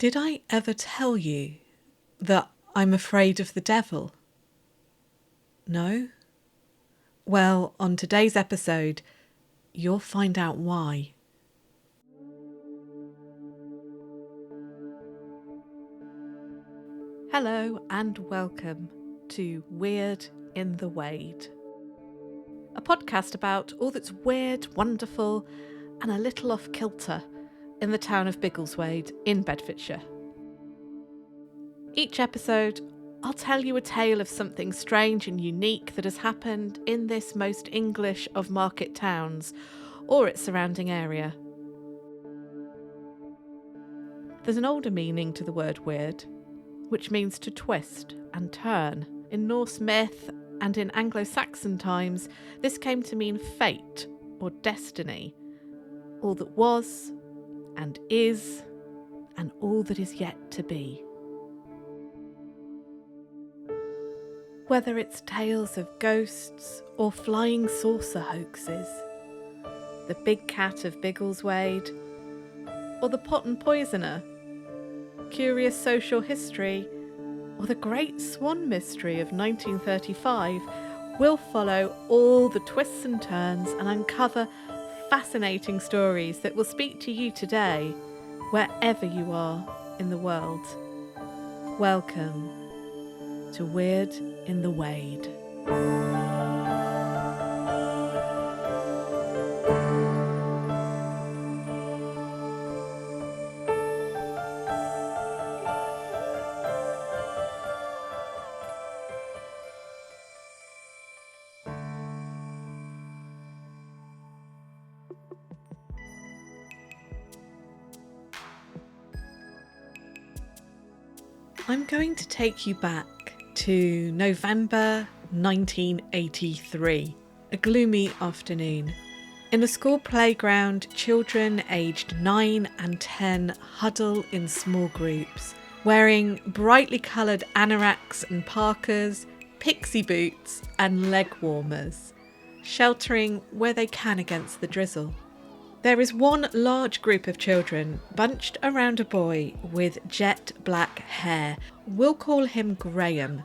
Did I ever tell you that I'm afraid of the devil? No? Well, on today's episode, you'll find out why. Hello and welcome to Weird in the Wade, a podcast about all that's weird, wonderful and a little off kilter in the town of Biggleswade in Bedfordshire. Each episode, I'll tell you a tale of something strange and unique that has happened in this most English of market towns or its surrounding area. There's an older meaning to the word weird, which means to twist and turn. In Norse myth and in Anglo-Saxon times, this came to mean fate or destiny, all that was and is, and all that is yet to be. Whether it's tales of ghosts or flying saucer hoaxes, the big cat of Biggleswade, or the pot and poisoner, curious social history, or the Great Swan Mystery of 1935, we'll follow all the twists and turns and uncover fascinating stories that will speak to you today, wherever you are in the world. Welcome to Weird in the Wade. I'm going to take you back to November 1983, a gloomy afternoon. In a school playground, children aged 9 and 10 huddle in small groups, wearing brightly coloured anoraks and parkas, pixie boots and leg warmers, sheltering where they can against the drizzle. There is one large group of children bunched around a boy with jet black hair. We'll call him Graham.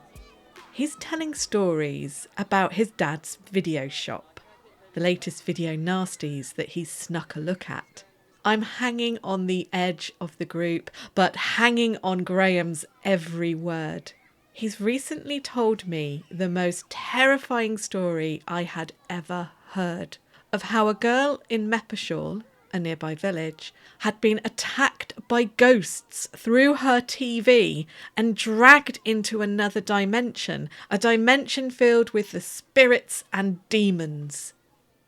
He's telling stories about his dad's video shop, the latest video nasties that he's snuck a look at. I'm hanging on the edge of the group, but hanging on Graham's every word. He's recently told me the most terrifying story I had ever heard, of how a girl in Bedfordshire, a nearby village, had been attacked by ghosts through her TV and dragged into another dimension, a dimension filled with the spirits and demons.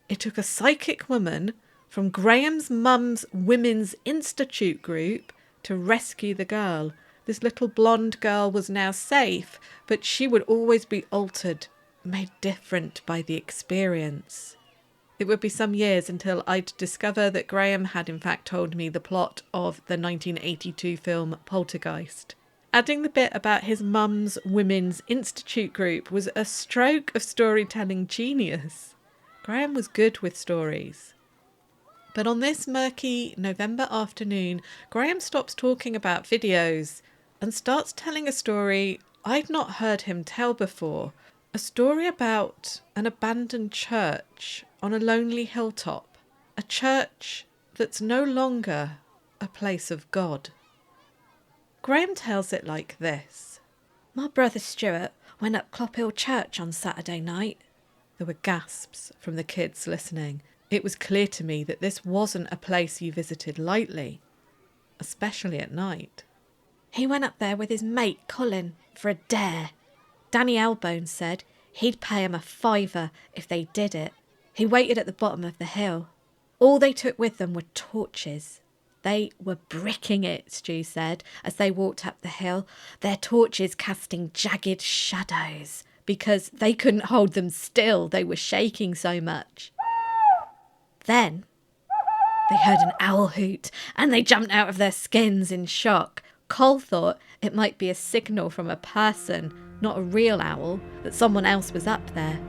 It took a psychic woman from Graham's mum's Women's Institute group to rescue the girl. This little blonde girl was now safe, but she would always be altered, made different by the experience. It would be some years until I'd discover that Graham had in fact told me the plot of the 1982 film Poltergeist. Adding the bit about his mum's Women's Institute group was a stroke of storytelling genius. Graham was good with stories. But on this murky November afternoon, Graham stops talking about videos and starts telling a story I'd not heard him tell before. A story about an abandoned church on a lonely hilltop, a church that's no longer a place of God. Graham tells it like this. My brother Stuart went up Clophill church on Saturday night. There were gasps from the kids listening. It was clear to me that this wasn't a place you visited lightly, especially at night. He went up there with his mate Colin for a dare. Danny Elbone said he'd pay him a £5 if they did it. He waited at the bottom of the hill. All they took with them were torches. They were bricking it, Stu said, as they walked up the hill, their torches casting jagged shadows because they couldn't hold them still. They were shaking so much. Then they heard an owl hoot and they jumped out of their skins in shock. Cole thought it might be a signal from a person, not a real owl, that someone else was up there.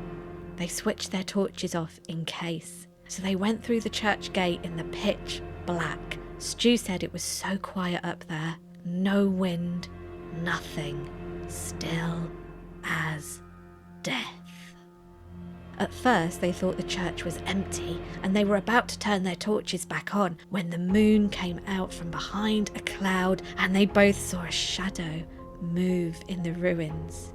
They switched their torches off in case. So they went through the church gate in the pitch black. Stu said it was so quiet up there. No wind, nothing, still as death. At first they thought the church was empty and they were about to turn their torches back on when the moon came out from behind a cloud and they both saw a shadow move in the ruins.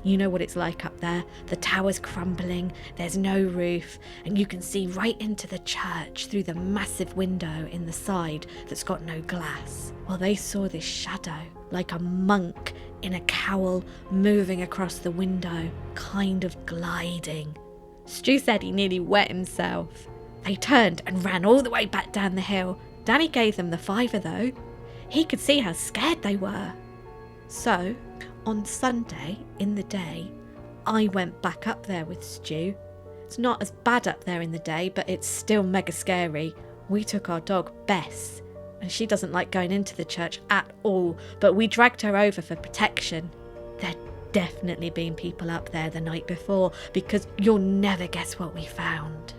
You know what it's like up there. The tower's crumbling, there's no roof, and you can see right into the church through the massive window in the side that's got no glass. Well, they saw this shadow, like a monk in a cowl, moving across the window, kind of gliding. Stu said he nearly wet himself. They turned and ran all the way back down the hill. Danny gave them the £5 though. He could see how scared they were. So, on Sunday, in the day, I went back up there with Stu. It's not as bad up there in the day, but it's still mega scary. We took our dog, Bess, and she doesn't like going into the church at all, but we dragged her over for protection. There'd definitely been people up there the night before, because you'll never guess what we found.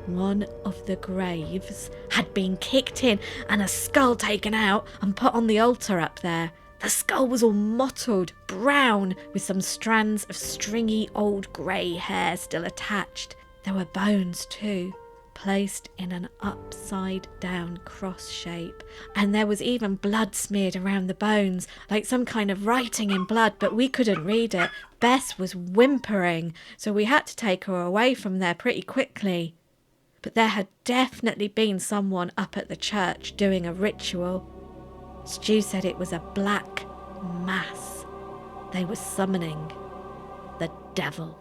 One of the graves had been kicked in and a skull taken out and put on the altar up there. The skull was all mottled, brown, with some strands of stringy old grey hair still attached. There were bones too, placed in an upside-down cross shape. And there was even blood smeared around the bones, like some kind of writing in blood, but we couldn't read it. Bess was whimpering, so we had to take her away from there pretty quickly. But there had definitely been someone up at the church doing a ritual. Stu said it was a black mass. They were summoning the devil.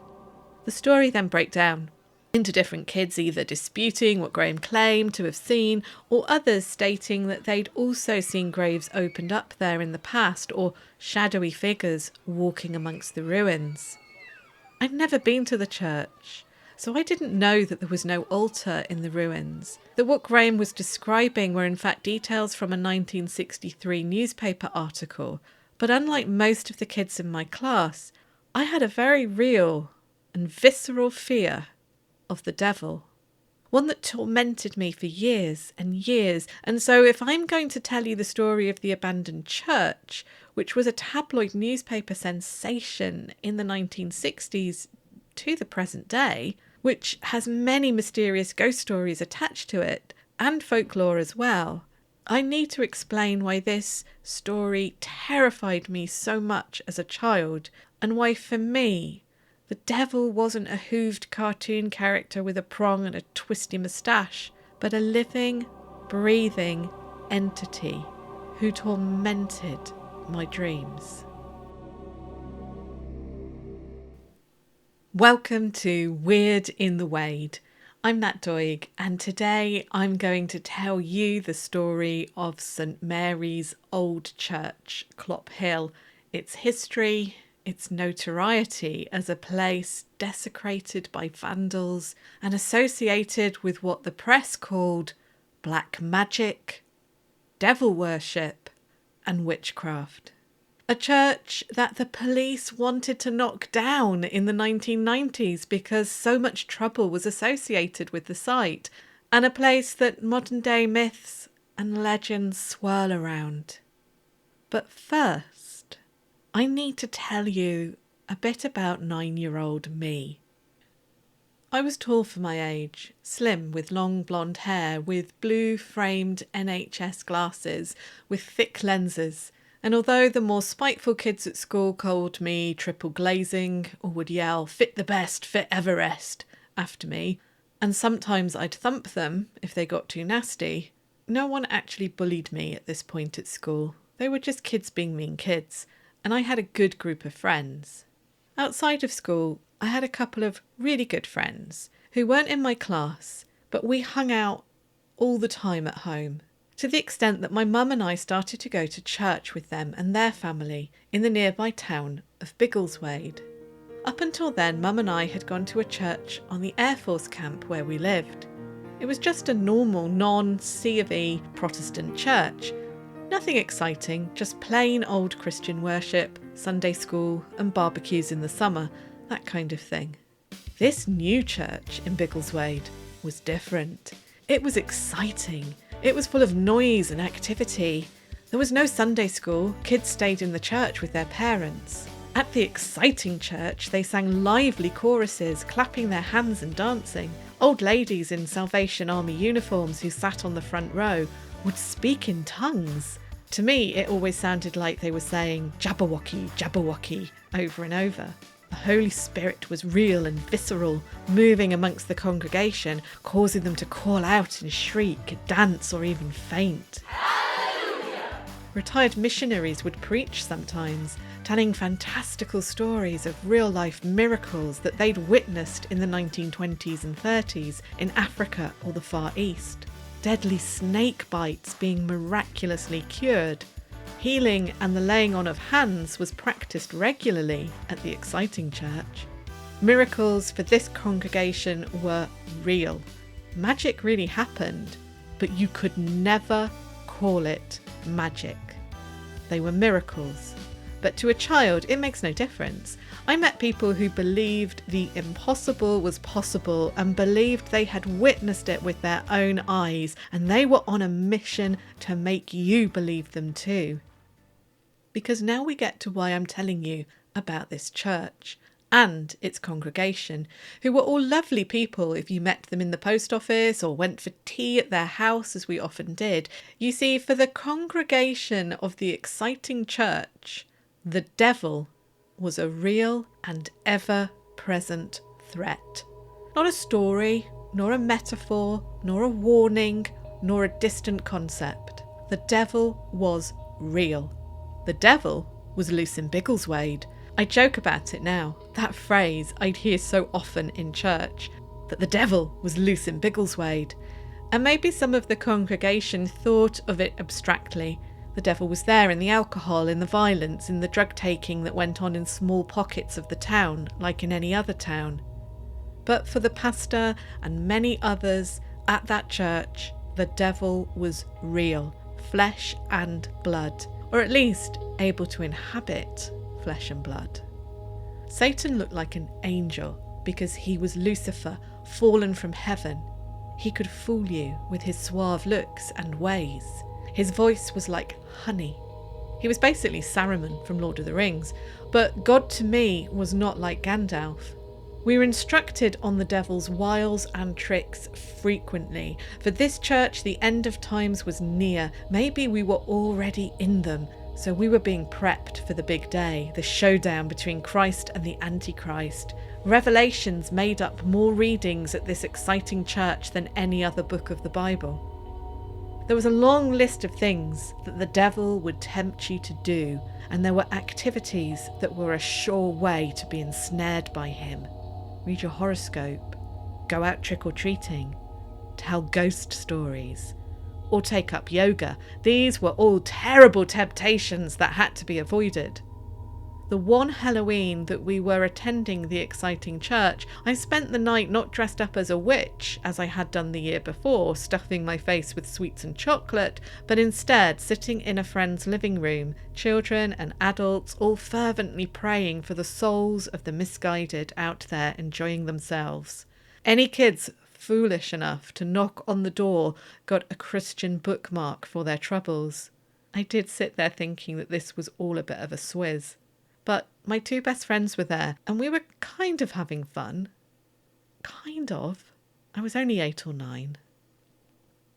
The story then broke down into different kids either disputing what Graham claimed to have seen, or others stating that they'd also seen graves opened up there in the past, or shadowy figures walking amongst the ruins. I'd never been to the church, so I didn't know that there was no altar in the ruins, that what Graham was describing were in fact details from a 1963 newspaper article. But unlike most of the kids in my class, I had a very real and visceral fear of the devil. One that tormented me for years and years. And so if I'm going to tell you the story of the abandoned church, which was a tabloid newspaper sensation in the 1960s to the present day, which has many mysterious ghost stories attached to it, and folklore as well, I need to explain why this story terrified me so much as a child, and why for me, the devil wasn't a hooved cartoon character with a prong and a twisty moustache, but a living, breathing entity who tormented my dreams. Welcome to Weird in the Wade. I'm Nat Doig, and today I'm going to tell you the story of St Mary's Old Church, Clophill, its history, its notoriety as a place desecrated by vandals and associated with what the press called black magic, devil worship, and witchcraft. A church that the police wanted to knock down in the 1990s because so much trouble was associated with the site, and a place that modern-day myths and legends swirl around. But first, I need to tell you a bit about 9-year-old me. I was tall for my age, slim with long blonde hair, with blue-framed NHS glasses with thick lenses. And although the more spiteful kids at school called me triple glazing or would yell, "Fit the best, fit Everest," after me, and sometimes I'd thump them if they got too nasty, no one actually bullied me at this point at school. They were just kids being mean kids, and I had a good group of friends. Outside of school, I had a couple of really good friends who weren't in my class, but we hung out all the time at home. To the extent that my mum and I started to go to church with them and their family in the nearby town of Biggleswade. Up until then, Mum and I had gone to a church on the Air Force camp where we lived. It was just a normal, non-C of E Protestant church. Nothing exciting, just plain old Christian worship, Sunday school and barbecues in the summer, that kind of thing. This new church in Biggleswade was different. It was exciting. It was full of noise and activity. There was no Sunday school. Kids stayed in the church with their parents. At the exciting church, they sang lively choruses, clapping their hands and dancing. Old ladies in Salvation Army uniforms who sat on the front row would speak in tongues. To me, it always sounded like they were saying Jabberwocky, Jabberwocky over and over. The Holy Spirit was real and visceral, moving amongst the congregation, causing them to call out and shriek, dance or even faint. Retired missionaries would preach sometimes, telling fantastical stories of real-life miracles that they'd witnessed in the 1920s and 30s in Africa or the Far East. Deadly snake bites being miraculously cured. Healing and the laying on of hands was practiced regularly at the exciting church. Miracles for this congregation were real. Magic really happened, but you could never call it magic. They were miracles. But to a child, it makes no difference. I met people who believed the impossible was possible and believed they had witnessed it with their own eyes, and they were on a mission to make you believe them too. Because now we get to why I'm telling you about this church and its congregation, who were all lovely people if you met them in the post office or went for tea at their house, as we often did. You see, for the congregation of the exciting church, the devil was a real and ever-present threat. Not a story, nor a metaphor, nor a warning, nor a distant concept. The devil was real. The devil was loose in Biggleswade. I joke about it now, that phrase I'd hear so often in church, that the devil was loose in Biggleswade. And maybe some of the congregation thought of it abstractly. The devil was there in the alcohol, in the violence, in the drug taking that went on in small pockets of the town, like in any other town. But for the pastor and many others at that church, the devil was real, flesh and blood, or at least able to inhabit flesh and blood. Satan looked like an angel because he was Lucifer, fallen from heaven. He could fool you with his suave looks and ways. His voice was like honey. He was basically Saruman from Lord of the Rings, but God to me was not like Gandalf. We were instructed on the devil's wiles and tricks frequently. For this church, the end of times was near. Maybe we were already in them. So we were being prepped for the big day, the showdown between Christ and the Antichrist. Revelations made up more readings at this exciting church than any other book of the Bible. There was a long list of things that the devil would tempt you to do, and there were activities that were a sure way to be ensnared by him. Read your horoscope, go out trick-or-treating, tell ghost stories, or take up yoga. These were all terrible temptations that had to be avoided. The one Halloween that we were attending the exciting church, I spent the night not dressed up as a witch, as I had done the year before, stuffing my face with sweets and chocolate, but instead sitting in a friend's living room, children and adults all fervently praying for the souls of the misguided out there enjoying themselves. Any kids foolish enough to knock on the door got a Christian bookmark for their troubles. I did sit there thinking that this was all a bit of a swizz. But my two best friends were there, and we were kind of having fun. Kind of. I was only 8 or 9.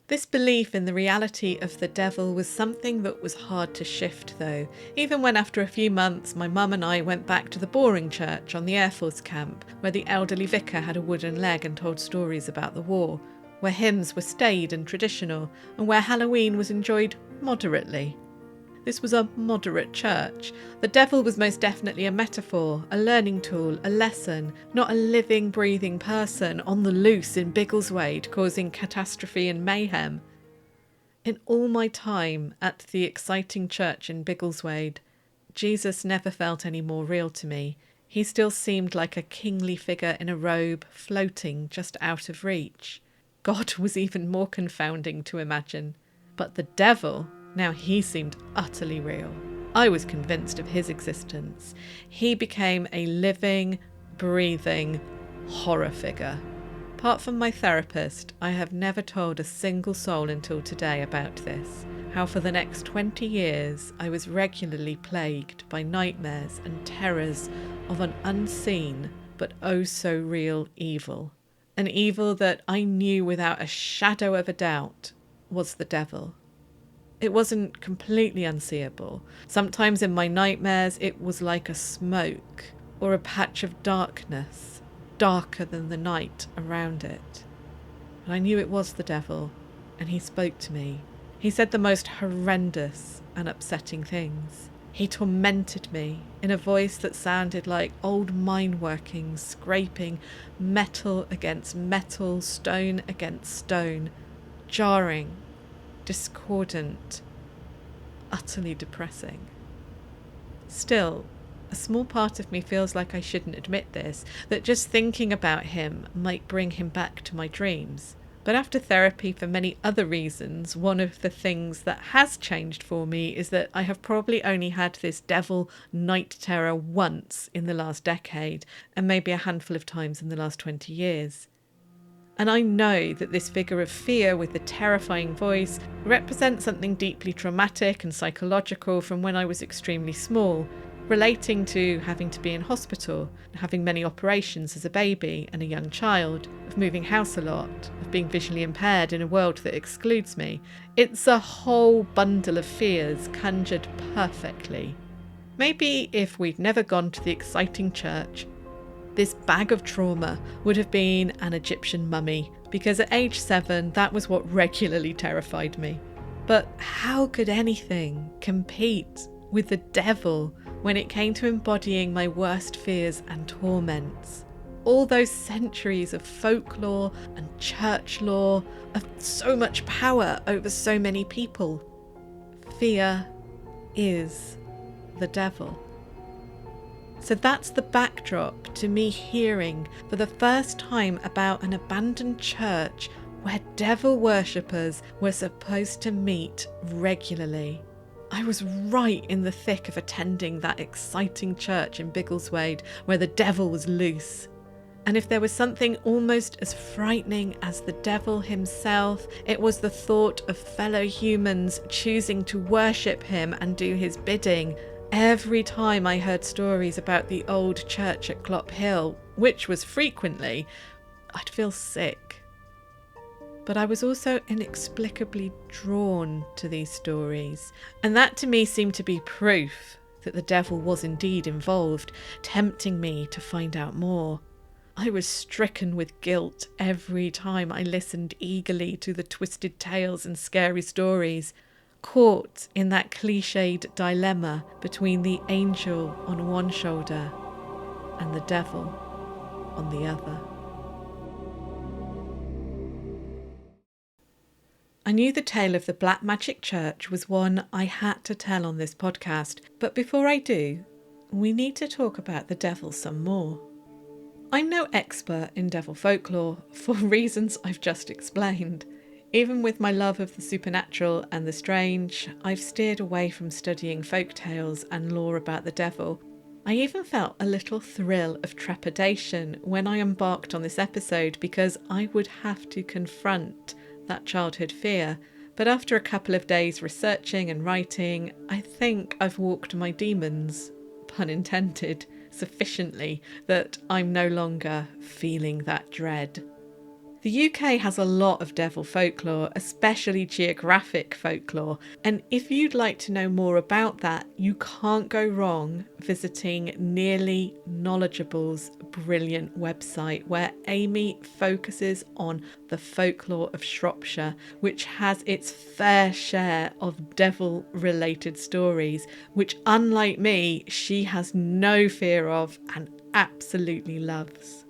This belief in the reality of the devil was something that was hard to shift, though, even when after a few months my mum and I went back to the boring church on the Air Force camp, where the elderly vicar had a wooden leg and told stories about the war, where hymns were staid and traditional, and where Halloween was enjoyed moderately. This was a moderate church. The devil was most definitely a metaphor, a learning tool, a lesson, not a living, breathing person on the loose in Biggleswade causing catastrophe and mayhem. In all my time at the exciting church in Biggleswade, Jesus never felt any more real to me. He still seemed like a kingly figure in a robe floating just out of reach. God was even more confounding to imagine. But the devil... now he seemed utterly real. I was convinced of his existence. He became a living, breathing horror figure. Apart from my therapist, I have never told a single soul until today about this. how for the next 20 years I was regularly plagued by nightmares and terrors of an unseen but oh so real evil. An evil that I knew without a shadow of a doubt was the devil. It wasn't completely unseeable. Sometimes in my nightmares it was like a smoke or a patch of darkness, darker than the night around it. But I knew it was the devil, and he spoke to me. He said the most horrendous and upsetting things. He tormented me in a voice that sounded like old mine workings scraping metal against metal, stone against stone, jarring, discordant, utterly depressing. Still, a small part of me feels like I shouldn't admit this, that just thinking about him might bring him back to my dreams. But after therapy for many other reasons, one of the things that has changed for me is that I have probably only had this devil night terror once in the last decade, and maybe a handful of times in the last 20 years. And I know that this figure of fear with the terrifying voice represents something deeply traumatic and psychological from when I was extremely small, relating to having to be in hospital, having many operations as a baby and a young child, of moving house a lot, of being visually impaired in a world that excludes me. It's a whole bundle of fears conjured perfectly. Maybe if we'd never gone to the exciting church, this bag of trauma would have been an Egyptian mummy, because at age 7, that was what regularly terrified me. But how could anything compete with the devil when it came to embodying my worst fears and torments? All those centuries of folklore and church lore, of so much power over so many people. Fear is the devil. So that's the backdrop to me hearing for the first time about an abandoned church where devil worshippers were supposed to meet regularly. I was right in the thick of attending that exciting church in Biggleswade where the devil was loose. And if there was something almost as frightening as the devil himself, it was the thought of fellow humans choosing to worship him and do his bidding. Every time I heard stories about the old church at Clophill, which was frequently, I'd feel sick. But I was also inexplicably drawn to these stories, and that to me seemed to be proof that the devil was indeed involved, tempting me to find out more. I was stricken with guilt every time I listened eagerly to the twisted tales and scary stories, caught in that cliched dilemma between the angel on one shoulder and the devil on the other. I knew the tale of the Black Magic Church was one I had to tell on this podcast, but before I do, we need to talk about the devil some more. I'm no expert in devil folklore for reasons I've just explained. Even with my love of the supernatural and the strange, I've steered away from studying folk tales and lore about the devil. I even felt a little thrill of trepidation when I embarked on this episode because I would have to confront that childhood fear. But after a couple of days researching and writing, I think I've walked my demons, pun intended, sufficiently that I'm no longer feeling that dread. The UK has a lot of devil folklore, especially geographic folklore, and if you'd like to know more about that, you can't go wrong visiting Nearly Knowledgeable's brilliant website, where Amy focuses on the folklore of Shropshire, which has its fair share of devil-related stories, which, unlike me, she has no fear of and absolutely loves.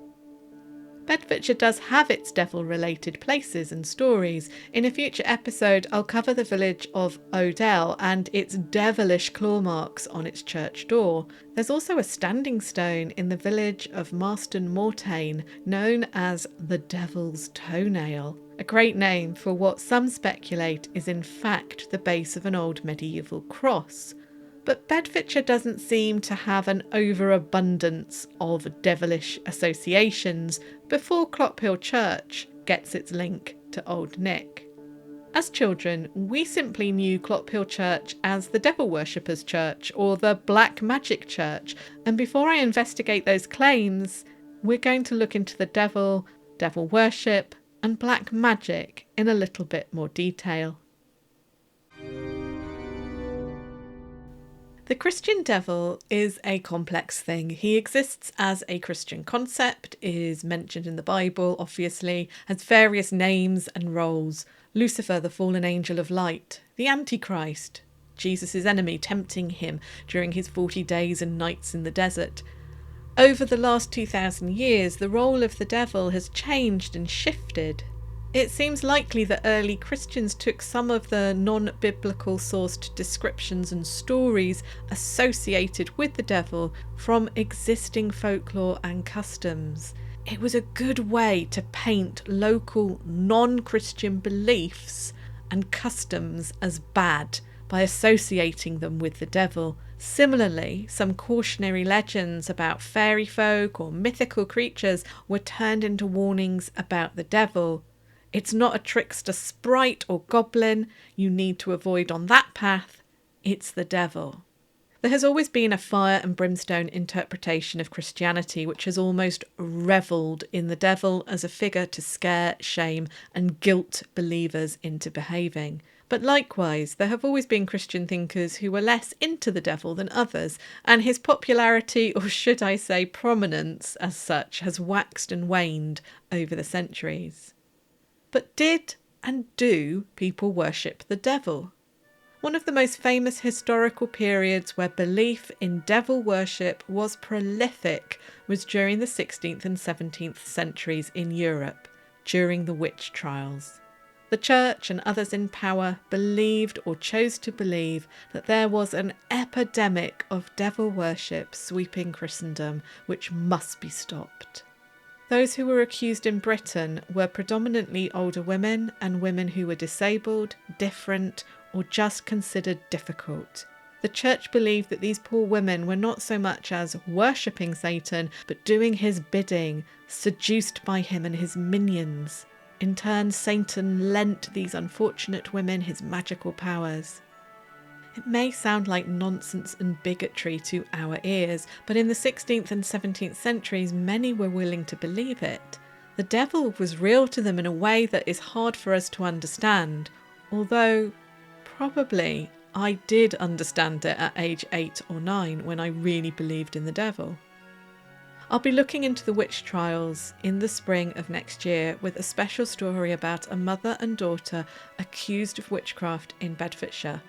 Bedfordshire does have its devil-related places and stories. In a future episode, I'll cover the village of Odell and its devilish claw marks on its church door. There's also a standing stone in the village of Marston Mortain, known as the Devil's Toenail, a great name for what some speculate is in fact the base of an old medieval cross. But Bedfordshire doesn't seem to have an overabundance of devilish associations before Clophill Church gets its link to Old Nick. As children, we simply knew Clophill Church as the Devil Worshippers Church or the Black Magic Church, and before I investigate those claims, we're going to look into the devil, devil worship, and black magic in a little bit more detail. The Christian devil is a complex thing. He exists as a Christian concept, is mentioned in the Bible, obviously, has various names and roles. Lucifer, the fallen angel of light, the Antichrist, Jesus' enemy tempting him during his 40 days and nights in the desert. Over the last 2,000 years, the role of the devil has changed and shifted. It seems likely that early Christians took some of the non-biblical sourced descriptions and stories associated with the devil from existing folklore and customs. It was a good way to paint local non-Christian beliefs and customs as bad by associating them with the devil. Similarly, some cautionary legends about fairy folk or mythical creatures were turned into warnings about the devil. It's not a trickster sprite or goblin you need to avoid on that path, it's the devil. There has always been a fire and brimstone interpretation of Christianity which has almost revelled in the devil as a figure to scare, shame and guilt believers into behaving. But likewise, there have always been Christian thinkers who were less into the devil than others, and his popularity, or should I say prominence as such, has waxed and waned over the centuries. But did and do people worship the devil? One of the most famous historical periods where belief in devil worship was prolific was during the 16th and 17th centuries in Europe, during the witch trials. The church and others in power believed or chose to believe that there was an epidemic of devil worship sweeping Christendom which must be stopped. Those who were accused in Britain were predominantly older women and women who were disabled, different, or just considered difficult. The church believed that these poor women were not so much as worshipping Satan, but doing his bidding, seduced by him and his minions. In turn, Satan lent these unfortunate women his magical powers. It may sound like nonsense and bigotry to our ears, but in the 16th and 17th centuries, many were willing to believe it. The devil was real to them in a way that is hard for us to understand, although probably I did understand it at age 8 or 9 when I really believed in the devil. I'll be looking into the witch trials in the spring of next year with a special story about a mother and daughter accused of witchcraft in Bedfordshire.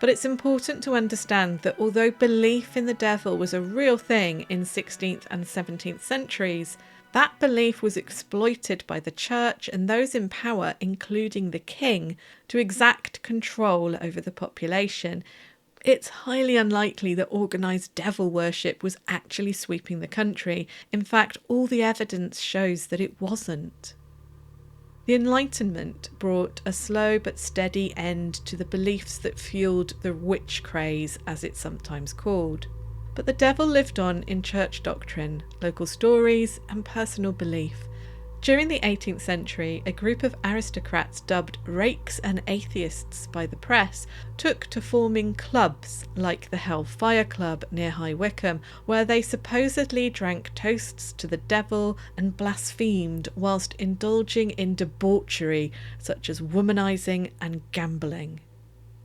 But it's important to understand that although belief in the devil was a real thing in 16th and 17th centuries, that belief was exploited by the church and those in power, including the king, to exact control over the population. It's highly unlikely that organised devil worship was actually sweeping the country. In fact, all the evidence shows that it wasn't. The Enlightenment brought a slow but steady end to the beliefs that fueled the witch craze, as it's sometimes called. But the devil lived on in church doctrine, local stories and personal belief. During the 18th century, a group of aristocrats dubbed rakes and atheists by the press took to forming clubs like the Hellfire Club near High Wycombe, where they supposedly drank toasts to the devil and blasphemed whilst indulging in debauchery such as womanising and gambling.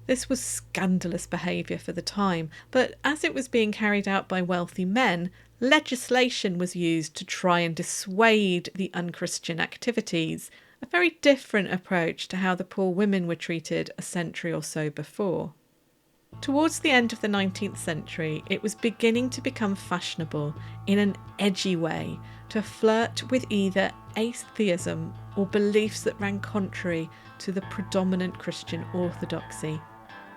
This was scandalous behaviour for the time, but as it was being carried out by wealthy men, legislation was used to try and dissuade the unchristian activities, a very different approach to how the poor women were treated a century or so before. Towards the end of the 19th century, it was beginning to become fashionable, in an edgy way, to flirt with either atheism or beliefs that ran contrary to the predominant Christian orthodoxy.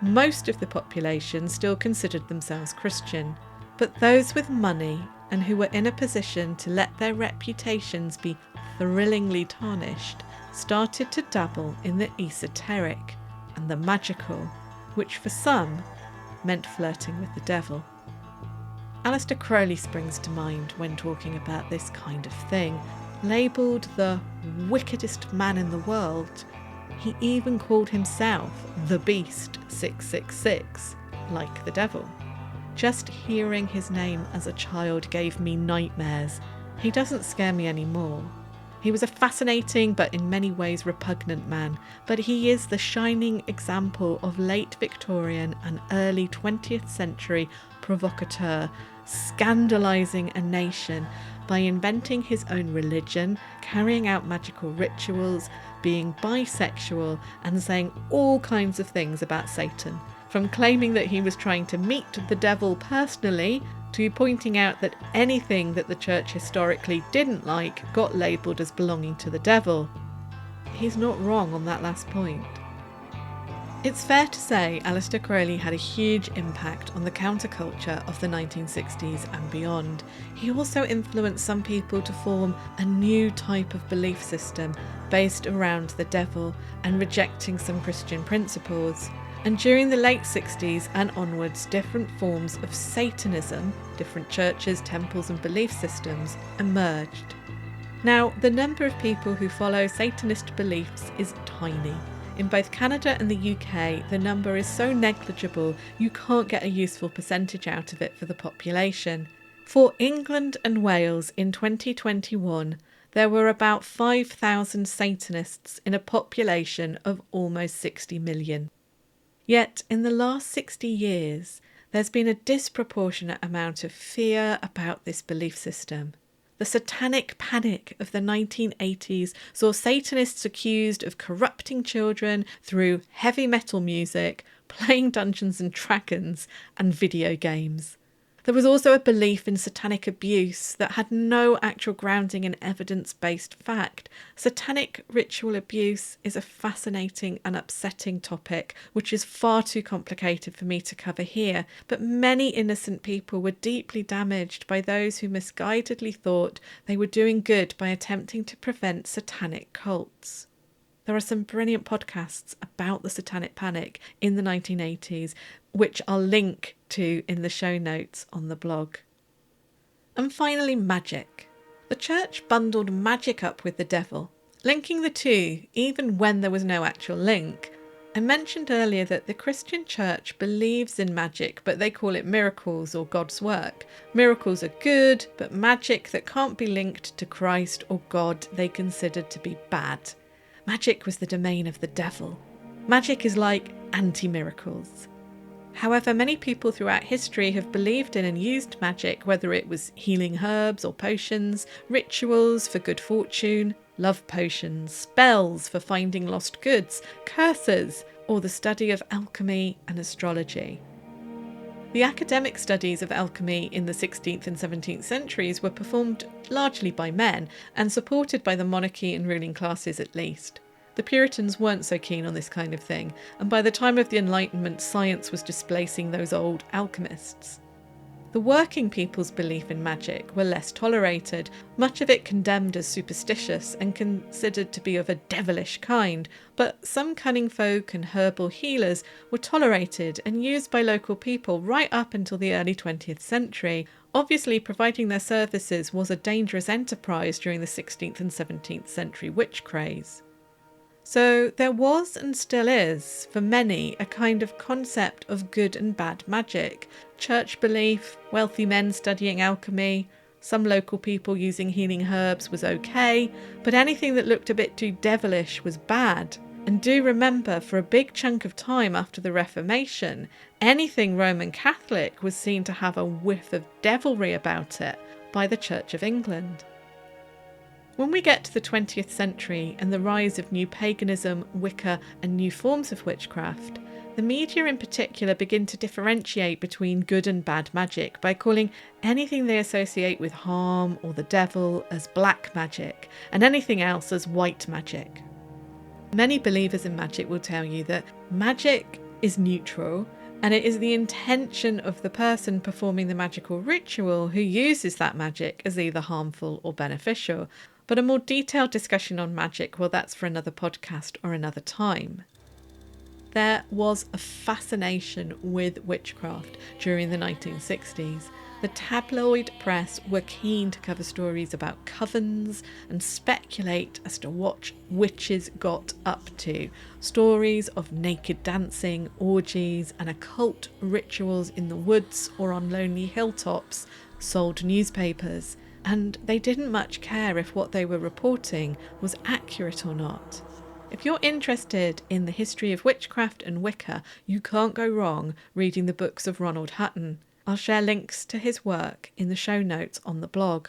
Most of the population still considered themselves Christian, but those with money and who were in a position to let their reputations be thrillingly tarnished started to dabble in the esoteric and the magical, which for some meant flirting with the devil. Aleister Crowley springs to mind when talking about this kind of thing. Labelled the wickedest man in the world, He even called himself the Beast 666, like the devil. Just hearing his name as a child gave me nightmares. He doesn't scare me anymore. He was a fascinating but in many ways repugnant man, but he is the shining example of late Victorian and early 20th century provocateur, scandalising a nation by inventing his own religion, carrying out magical rituals, being bisexual, and saying all kinds of things about Satan, from claiming that he was trying to meet the devil personally to pointing out that anything that the church historically didn't like got labelled as belonging to the devil. He's not wrong on that last point. It's fair to say Aleister Crowley had a huge impact on the counterculture of the 1960s and beyond. He also influenced some people to form a new type of belief system based around the devil and rejecting some Christian principles. And during the late 60s and onwards, different forms of Satanism, different churches, temples and belief systems, emerged. Now, the number of people who follow Satanist beliefs is tiny. In both Canada and the UK, the number is so negligible you can't get a useful percentage out of it for the population. For England and Wales in 2021, there were about 5,000 Satanists in a population of almost 60 million. Yet, in the last 60 years, there's been a disproportionate amount of fear about this belief system. The satanic panic of the 1980s saw Satanists accused of corrupting children through heavy metal music, playing Dungeons and Dragons, and video games. There was also a belief in satanic abuse that had no actual grounding in evidence-based fact. Satanic ritual abuse is a fascinating and upsetting topic, which is far too complicated for me to cover here, but many innocent people were deeply damaged by those who misguidedly thought they were doing good by attempting to prevent satanic cults. There are some brilliant podcasts about the satanic panic in the 1980s, which I'll link to in the show notes on the blog. And finally, magic. The church bundled magic up with the devil, linking the two even when there was no actual link. I mentioned earlier that the Christian church believes in magic, but they call it miracles or God's work. Miracles are good, but magic that can't be linked to Christ or God they considered to be bad. Magic was the domain of the devil. Magic is like anti-miracles. However, many people throughout history have believed in and used magic, whether it was healing herbs or potions, rituals for good fortune, love potions, spells for finding lost goods, curses, or the study of alchemy and astrology. The academic studies of alchemy in the 16th and 17th centuries were performed largely by men and supported by the monarchy and ruling classes at least. The Puritans weren't so keen on this kind of thing, and by the time of the Enlightenment, science was displacing those old alchemists. The working people's belief in magic were less tolerated, much of it condemned as superstitious and considered to be of a devilish kind, but some cunning folk and herbal healers were tolerated and used by local people right up until the early 20th century. Obviously, providing their services was a dangerous enterprise during the 16th and 17th century witch craze. So there was and still is, for many, a kind of concept of good and bad magic. Church belief, wealthy men studying alchemy, some local people using healing herbs was okay, but anything that looked a bit too devilish was bad. And do remember, for a big chunk of time after the Reformation, anything Roman Catholic was seen to have a whiff of devilry about it by the Church of England. When we get to the 20th century and the rise of new paganism, Wicca and new forms of witchcraft, the media in particular begin to differentiate between good and bad magic by calling anything they associate with harm or the devil as black magic and anything else as white magic. Many believers in magic will tell you that magic is neutral and it is the intention of the person performing the magical ritual who uses that magic as either harmful or beneficial. But a more detailed discussion on magic, well, that's for another podcast or another time. There was a fascination with witchcraft during the 1960s. the tabloid press were keen to cover stories about covens and speculate as to what witches got up to. Stories of naked dancing, orgies, and occult rituals in the woods or on lonely hilltops sold newspapers, and they didn't much care if what they were reporting was accurate or not. If you're interested in the history of witchcraft and Wicca, you can't go wrong reading the books of Ronald Hutton. I'll share links to his work in the show notes on the blog,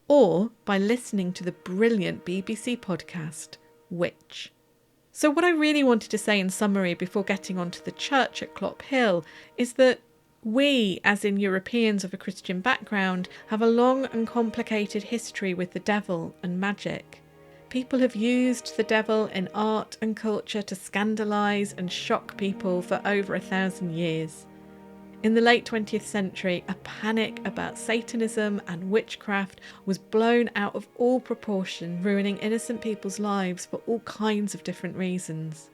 or by listening to the brilliant BBC podcast, Witch. So what I really wanted to say in summary before getting onto the church at Clophill is that we, as in Europeans of a Christian background, have a long and complicated history with the devil and magic. People have used the devil in art and culture to scandalise and shock people for over 1,000 years. In the late 20th century, a panic about Satanism and witchcraft was blown out of all proportion, ruining innocent people's lives for all kinds of different reasons.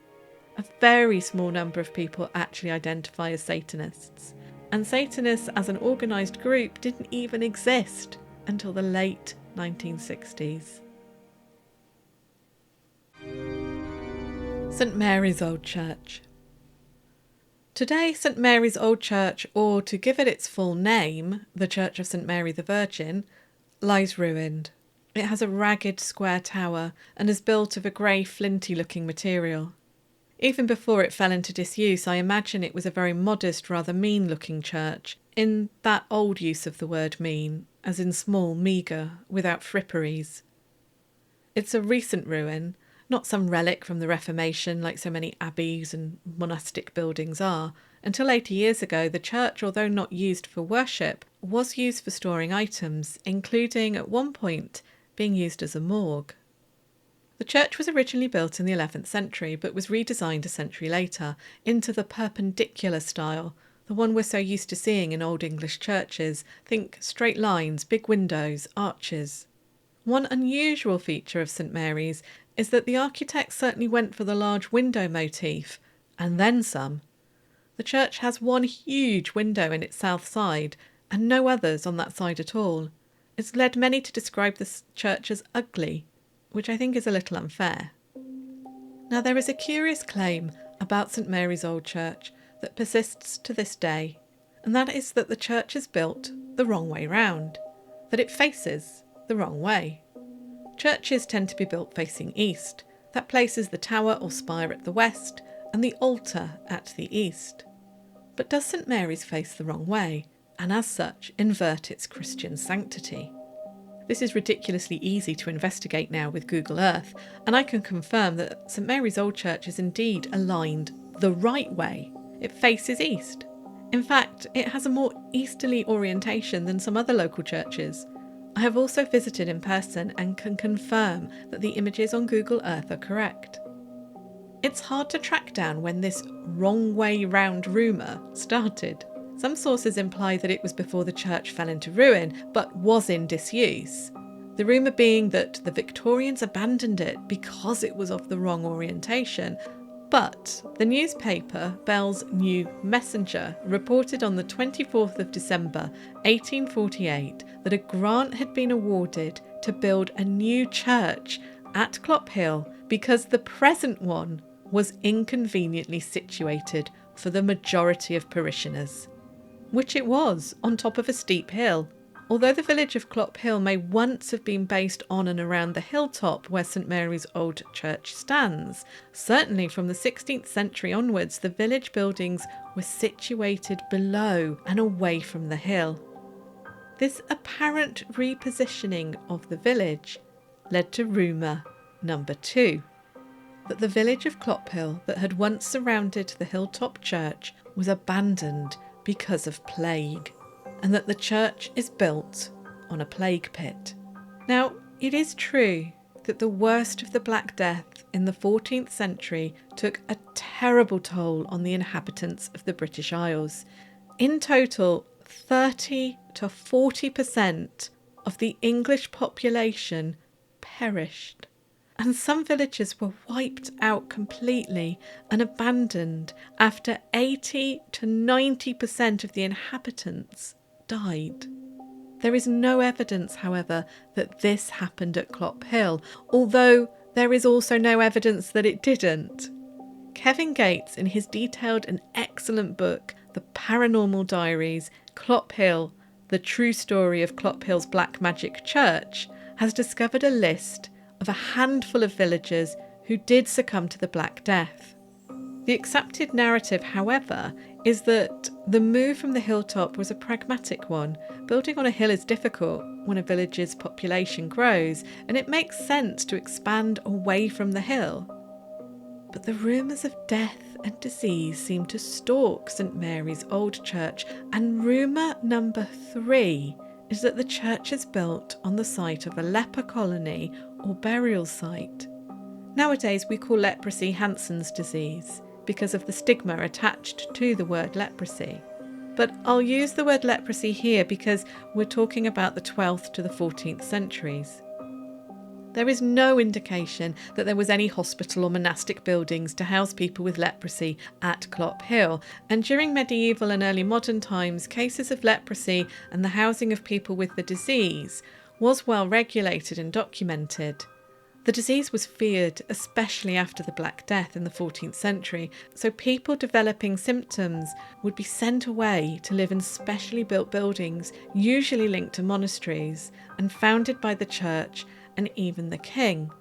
A very small number of people actually identify as Satanists, and Satanists as an organised group didn't even exist until the late 1960s. St Mary's Old Church. Today, St Mary's Old Church, or to give it its full name, the Church of St Mary the Virgin, lies ruined. It has a ragged square tower and is built of a grey flinty-looking material. Even before it fell into disuse, I imagine it was a very modest, rather mean-looking church, in that old use of the word mean, as in small, meagre, without fripperies. It's a recent ruin, not some relic from the Reformation like so many abbeys and monastic buildings are. Until 80 years ago, the church, although not used for worship, was used for storing items, including at one point being used as a morgue. The church was originally built in the 11th century, but was redesigned a century later into the perpendicular style, the one we're so used to seeing in Old English churches. Think straight lines, big windows, arches. One unusual feature of St Mary's is that the architect certainly went for the large window motif, and then some. The church has one huge window in its south side, and no others on that side at all. It's led many to describe this church as ugly, which I think is a little unfair. Now, there is a curious claim about St Mary's Old Church that persists to this day, and that is that the church is built the wrong way round, that it faces the wrong way. Churches tend to be built facing east. That places the tower or spire at the west and the altar at the east. But does St Mary's face the wrong way, and as such invert its Christian sanctity? This is ridiculously easy to investigate now with Google Earth, and I can confirm that St Mary's Old Church is indeed aligned the right way. It faces east. In fact, it has a more easterly orientation than some other local churches. I have also visited in person and can confirm that the images on Google Earth are correct. It's hard to track down when this wrong way round rumour started. Some sources imply that it was before the church fell into ruin, but was in disuse. The rumour being that the Victorians abandoned it because it was of the wrong orientation. But the newspaper Bell's New Messenger reported on the 24th of December 1848 that a grant had been awarded to build a new church at Clophill because the present one was inconveniently situated for the majority of parishioners. Which it was, on top of a steep hill. Although the village of Clophill may once have been based on and around the hilltop where St Mary's Old Church stands, certainly from the 16th century onwards the village buildings were situated below and away from the hill. This apparent repositioning of the village led to rumour number 2, that the village of Clophill that had once surrounded the hilltop church was abandoned because of plague, and that the church is built on a plague pit. Now, it is true that the worst of the Black Death in the 14th century took a terrible toll on the inhabitants of the British Isles. In total, 30 to 40% of the English population perished, and some villages were wiped out completely and abandoned after 80 to 90% of the inhabitants died. There is no evidence, however, that this happened at Clophill, although there is also no evidence that it didn't. Kevin Gates, in his detailed and excellent book, The Paranormal Diaries, Clophill, The True Story of Clophill's Black Magic Church, has discovered a list of a handful of villagers who did succumb to the Black Death. The accepted narrative, however, is that the move from the hilltop was a pragmatic one. Building on a hill is difficult when a village's population grows, and it makes sense to expand away from the hill. But the rumours of death and disease seem to stalk St Mary's Old Church, and rumour number 3 is that the church is built on the site of a leper colony or burial site. Nowadays we call leprosy Hansen's disease because of the stigma attached to the word leprosy. But I'll use the word leprosy here because we're talking about the 12th to the 14th centuries. There is no indication that there was any hospital or monastic buildings to house people with leprosy at Clophill, and during medieval and early modern times, cases of leprosy and the housing of people with the disease was well regulated and documented. The disease was feared, especially after the Black Death in the 14th century, so people developing symptoms would be sent away to live in specially built buildings, usually linked to monasteries, and founded by the church and even the king.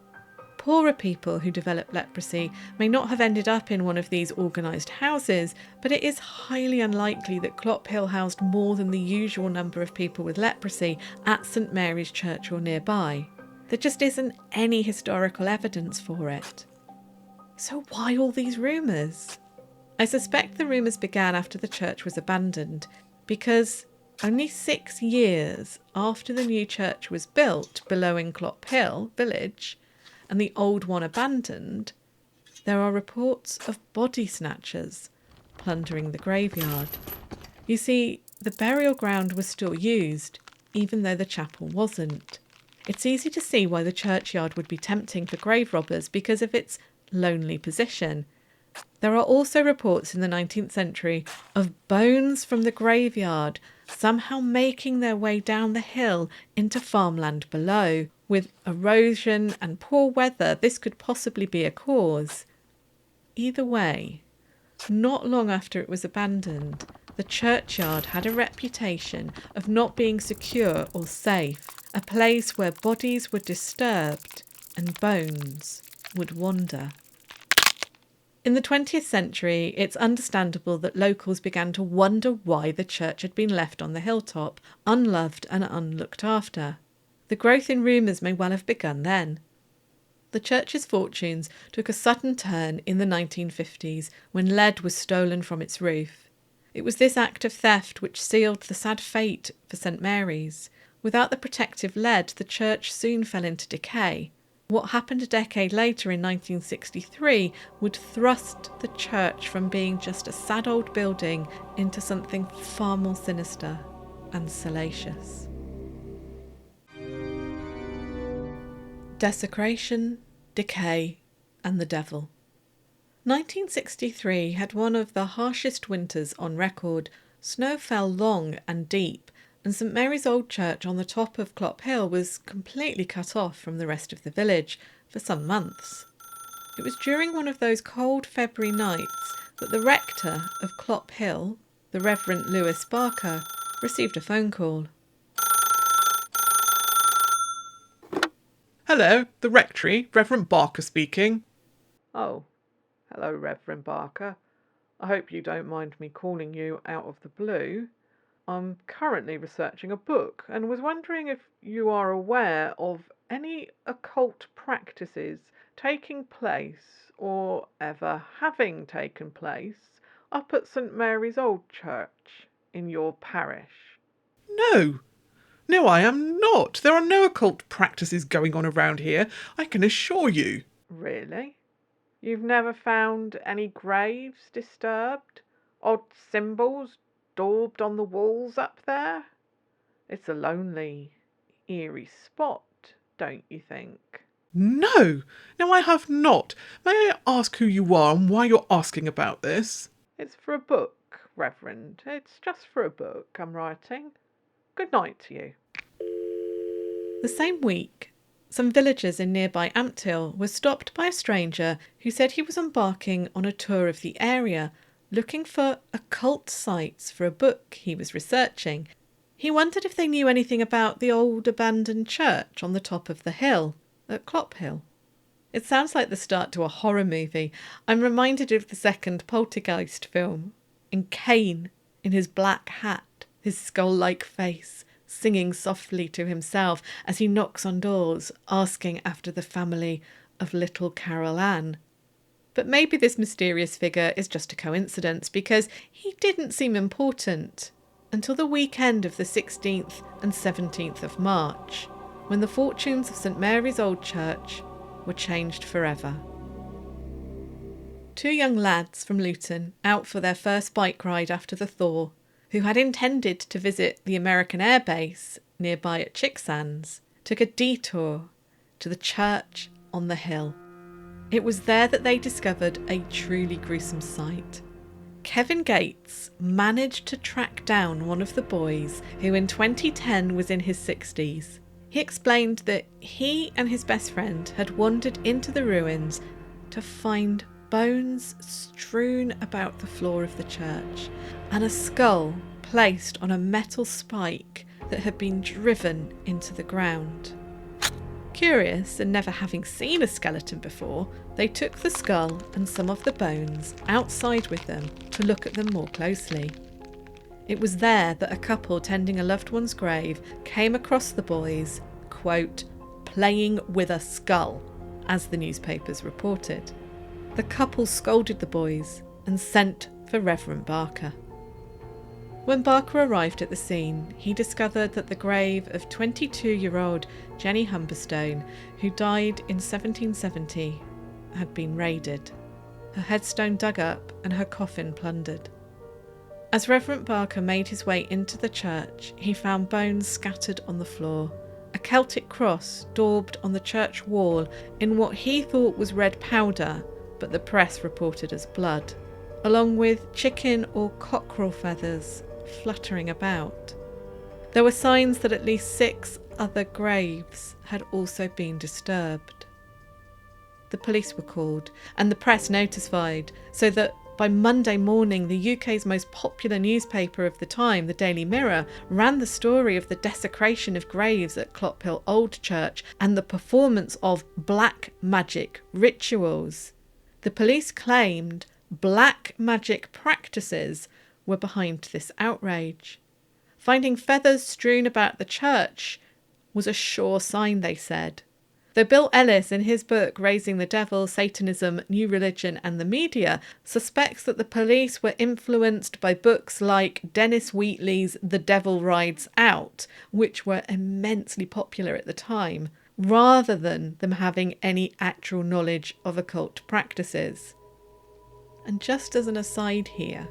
Poorer people who develop leprosy may not have ended up in one of these organised houses, but it is highly unlikely that Clophill housed more than the usual number of people with leprosy at St Mary's Church or nearby. There just isn't any historical evidence for it. So why all these rumours? I suspect the rumours began after the church was abandoned, because only 6 years after the new church was built below in Clophill village and the old one abandoned, there are reports of body snatchers plundering the graveyard. You see, the burial ground was still used, even though the chapel wasn't. It's easy to see why the churchyard would be tempting for grave robbers because of its lonely position. There are also reports in the 19th century of bones from the graveyard somehow making their way down the hill into farmland below. With erosion and poor weather, this could possibly be a cause. Either way, not long after it was abandoned, the churchyard had a reputation of not being secure or safe, a place where bodies were disturbed and bones would wander. In the 20th century, it's understandable that locals began to wonder why the church had been left on the hilltop, unloved and unlooked after. The growth in rumours may well have begun then. The church's fortunes took a sudden turn in the 1950s when lead was stolen from its roof. It was this act of theft which sealed the sad fate for St Mary's. Without the protective lead, the church soon fell into decay. What happened a decade later in 1963 would thrust the church from being just a sad old building into something far more sinister and salacious. Desecration, decay, and the devil. 1963 had one of the harshest winters on record. Snow fell long and deep, and St Mary's Old Church on the top of Clophill was completely cut off from the rest of the village for some months. It was during one of those cold February nights that the rector of Clophill, the Reverend Lewis Barker, received a phone call. Hello, the rectory, Reverend Barker speaking. Oh, hello, Reverend Barker. I hope you don't mind me calling you out of the blue. I'm currently researching a book and was wondering if you are aware of any occult practices taking place or ever having taken place up at St Mary's Old Church in your parish. No, I am not. There are no occult practices going on around here, I can assure you. Really? You've never found any graves disturbed? Odd symbols daubed on the walls up there? It's a lonely, eerie spot, don't you think? No, I have not. May I ask who you are and why you're asking about this? It's for a book, Reverend. It's just for a book I'm writing. Good night to you. The same week, some villagers in nearby Ampthill were stopped by a stranger who said he was embarking on a tour of the area, looking for occult sites for a book he was researching. He wondered if they knew anything about the old abandoned church on the top of the hill at Clophill. It sounds like the start to a horror movie. I'm reminded of the second Poltergeist film, and Cain in his black hat, his skull-like face, singing softly to himself as he knocks on doors, asking after the family of little Carol Ann. But maybe this mysterious figure is just a coincidence, because he didn't seem important until the weekend of the 16th and 17th of March, when the fortunes of St Mary's Old Church were changed forever. Two young lads from Luton, out for their first bike ride after the thaw, who had intended to visit the American Air Base nearby at Chicksands, took a detour to the church on the hill. It was there that they discovered a truly gruesome sight. Kevin Gates managed to track down one of the boys, who in 2010 was in his 60s. He explained that he and his best friend had wandered into the ruins to find bones strewn about the floor of the church and a skull placed on a metal spike that had been driven into the ground. Curious, and never having seen a skeleton before, they took the skull and some of the bones outside with them to look at them more closely. It was there that a couple tending a loved one's grave came across the boys, quote, playing with a skull, as the newspapers reported. The couple scolded the boys and sent for Reverend Barker. When Barker arrived at the scene, he discovered that the grave of 22-year-old Jenny Humberstone, who died in 1770, had been raided, her headstone dug up and her coffin plundered. As Reverend Barker made his way into the church, he found bones scattered on the floor, a Celtic cross daubed on the church wall in what he thought was red powder, but the press reported as blood, along with chicken or cockerel feathers fluttering about. There were signs that at least 6 other graves had also been disturbed. The police were called and the press notified, so that by Monday morning the UK's most popular newspaper of the time, the Daily Mirror, ran the story of the desecration of graves at Clophill Old Church and the performance of black magic rituals. The police claimed black magic practices were behind this outrage. Finding feathers strewn about the church was a sure sign, they said. Though Bill Ellis, in his book Raising the Devil, Satanism, New Religion and the Media, suspects that the police were influenced by books like Dennis Wheatley's The Devil Rides Out, which were immensely popular at the time, rather than them having any actual knowledge of occult practices. And just as an aside here,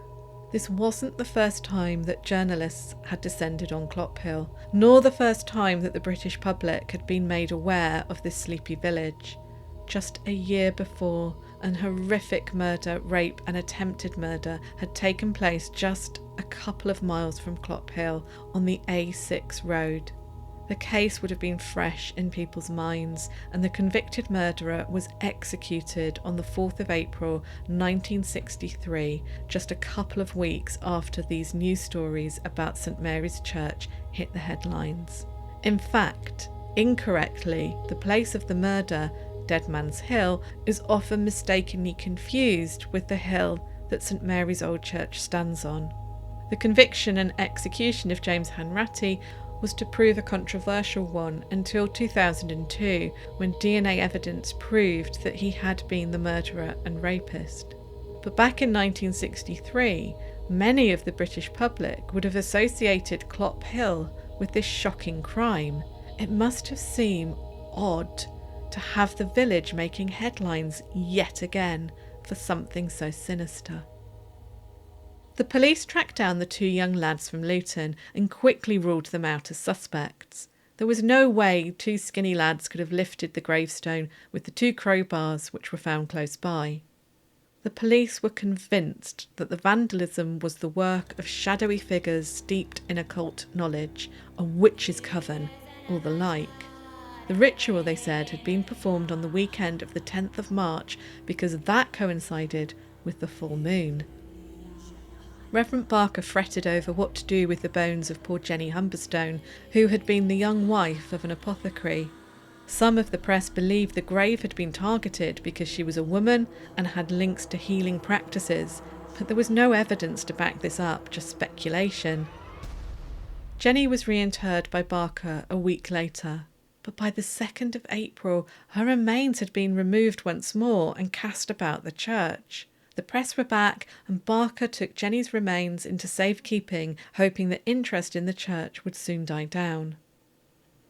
this wasn't the first time that journalists had descended on Clophill, nor the first time that the British public had been made aware of this sleepy village. Just a year before, an horrific murder, rape and attempted murder had taken place just a couple of miles from Clophill on the A6 road. The case would have been fresh in people's minds, and the convicted murderer was executed on the 4th of April 1963, just a couple of weeks after these news stories about St Mary's Church hit the headlines. In fact, incorrectly, the place of the murder, Dead Man's Hill, is often mistakenly confused with the hill that St Mary's Old Church stands on. The conviction and execution of James Hanratty was to prove a controversial one until 2002, when DNA evidence proved that he had been the murderer and rapist. But back in 1963, many of the British public would have associated Clophill with this shocking crime. It must have seemed odd to have the village making headlines yet again for something so sinister. The police tracked down the 2 young lads from Luton and quickly ruled them out as suspects. There was no way 2 skinny lads could have lifted the gravestone with the 2 crowbars which were found close by. The police were convinced that the vandalism was the work of shadowy figures steeped in occult knowledge, a witch's coven, or the like. The ritual, they said, had been performed on the weekend of the 10th of March because that coincided with the full moon. Reverend Barker fretted over what to do with the bones of poor Jenny Humberstone, who had been the young wife of an apothecary. Some of the press believed the grave had been targeted because she was a woman and had links to healing practices, but there was no evidence to back this up, just speculation. Jenny was reinterred by Barker a week later, but by the 2nd of April, her remains had been removed once more and cast about the church. The press were back, and Barker took Jenny's remains into safekeeping, hoping that interest in the church would soon die down.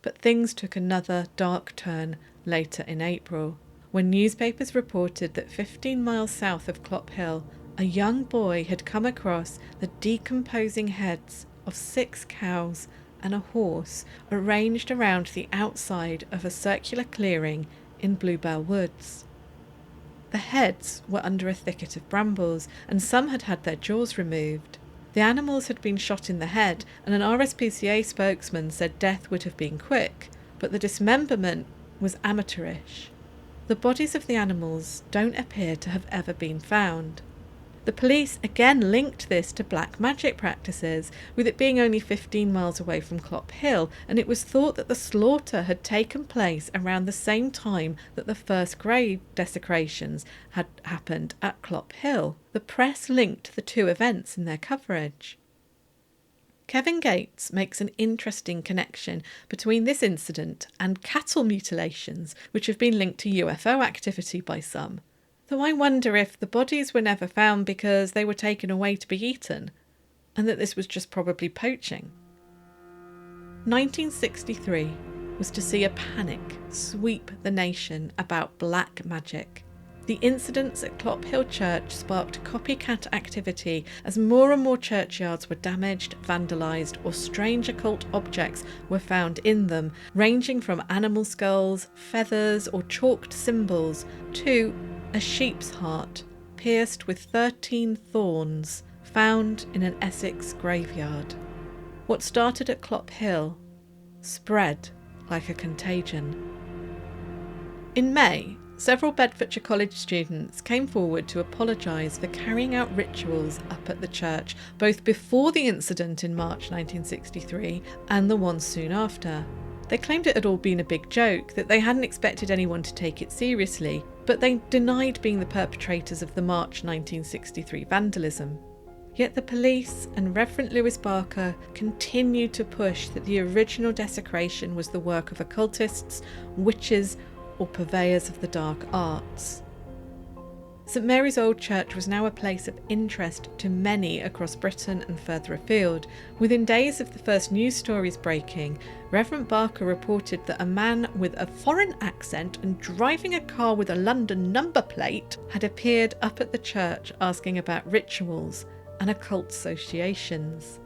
But things took another dark turn later in April, when newspapers reported that 15 miles south of Clophill, a young boy had come across the decomposing heads of 6 cows and a horse arranged around the outside of a circular clearing in Bluebell Woods. The heads were under a thicket of brambles, and some had had their jaws removed. The animals had been shot in the head, and an RSPCA spokesman said death would have been quick, but the dismemberment was amateurish. The bodies of the animals don't appear to have ever been found. The police again linked this to black magic practices, with it being only 15 miles away from Clophill, and it was thought that the slaughter had taken place around the same time that the first grave desecrations had happened at Clophill. The press linked the two events in their coverage. Kevin Gates makes an interesting connection between this incident and cattle mutilations, which have been linked to UFO activity by some. Though I wonder if the bodies were never found because they were taken away to be eaten, and that this was just probably poaching. 1963 was to see a panic sweep the nation about black magic. The incidents at Clophill Church sparked copycat activity as more and more churchyards were damaged, vandalised, or strange occult objects were found in them, ranging from animal skulls, feathers, or chalked symbols to a sheep's heart pierced with 13 thorns found in an Essex graveyard. What started at Clophill spread like a contagion. In May, several Bedfordshire College students came forward to apologise for carrying out rituals up at the church, both before the incident in March 1963 and the one soon after. They claimed it had all been a big joke, that they hadn't expected anyone to take it seriously, but they denied being the perpetrators of the March 1963 vandalism. Yet the police and Reverend Lewis Barker continued to push that the original desecration was the work of occultists, witches, or purveyors of the dark arts. St Mary's Old Church was now a place of interest to many across Britain and further afield. Within days of the first news stories breaking, Reverend Barker reported that a man with a foreign accent and driving a car with a London number plate had appeared up at the church asking about rituals and occult associations.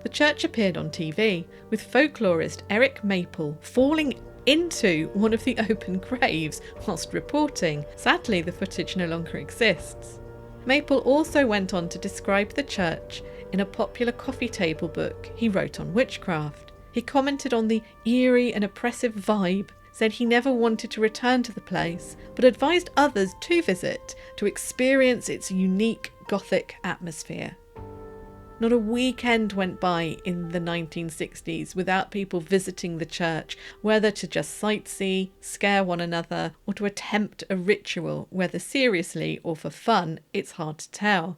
The church appeared on TV, with folklorist Eric Maple falling into one of the open graves whilst reporting. Sadly, the footage no longer exists. Maple also went on to describe the church in a popular coffee table book he wrote on witchcraft. He commented on the eerie and oppressive vibe, said he never wanted to return to the place, but advised others to visit to experience its unique Gothic atmosphere. Not a weekend went by in the 1960s without people visiting the church, whether to just sightsee, scare one another, or to attempt a ritual, whether seriously or for fun, it's hard to tell.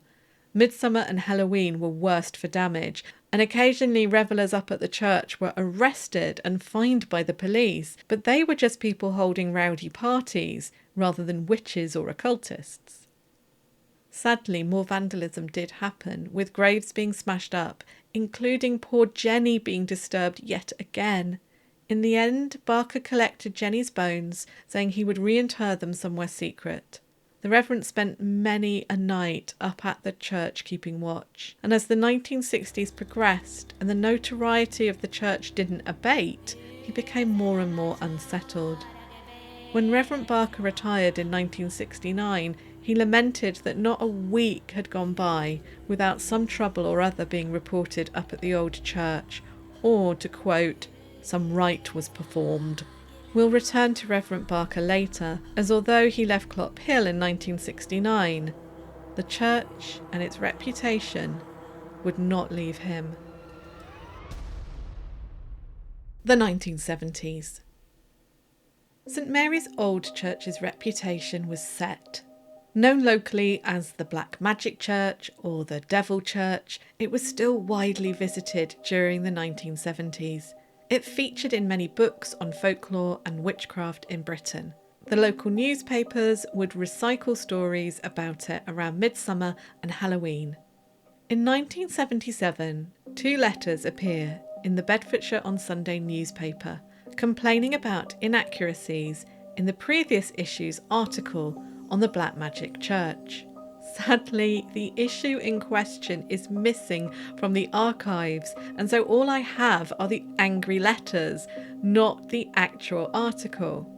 Midsummer and Halloween were worst for damage, and occasionally revellers up at the church were arrested and fined by the police, but they were just people holding rowdy parties rather than witches or occultists. Sadly, more vandalism did happen, with graves being smashed up, including poor Jenny being disturbed yet again. In the end, Barker collected Jenny's bones, saying he would reinter them somewhere secret. The Reverend spent many a night up at the church keeping watch, and as the 1960s progressed and the notoriety of the church didn't abate, he became more and more unsettled. When Reverend Barker retired in 1969, he lamented that not a week had gone by without some trouble or other being reported up at the old church, or, to quote, some rite was performed. We'll return to Reverend Barker later, as although he left Clophill in 1969, the church and its reputation would not leave him. The 1970s. St Mary's Old Church's reputation was set. Known locally as the Black Magic Church or the Devil Church, it was still widely visited during the 1970s. It featured in many books on folklore and witchcraft in Britain. The local newspapers would recycle stories about it around midsummer and Halloween. In 1977, 2 letters appear in the Bedfordshire on Sunday newspaper, complaining about inaccuracies in the previous issue's article on the Black Magic Church. Sadly, the issue in question is missing from the archives, and so all I have are the angry letters, not the actual article.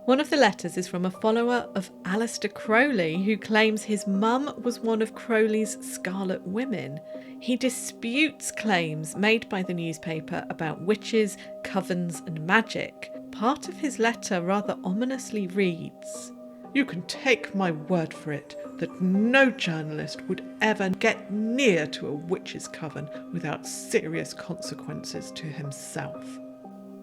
One of the letters is from a follower of Aleister Crowley, who claims his mum was one of Crowley's Scarlet Women. He disputes claims made by the newspaper about witches, covens and magic. Part of his letter rather ominously reads, "You can take my word for it that no journalist would ever get near to a witch's coven without serious consequences to himself."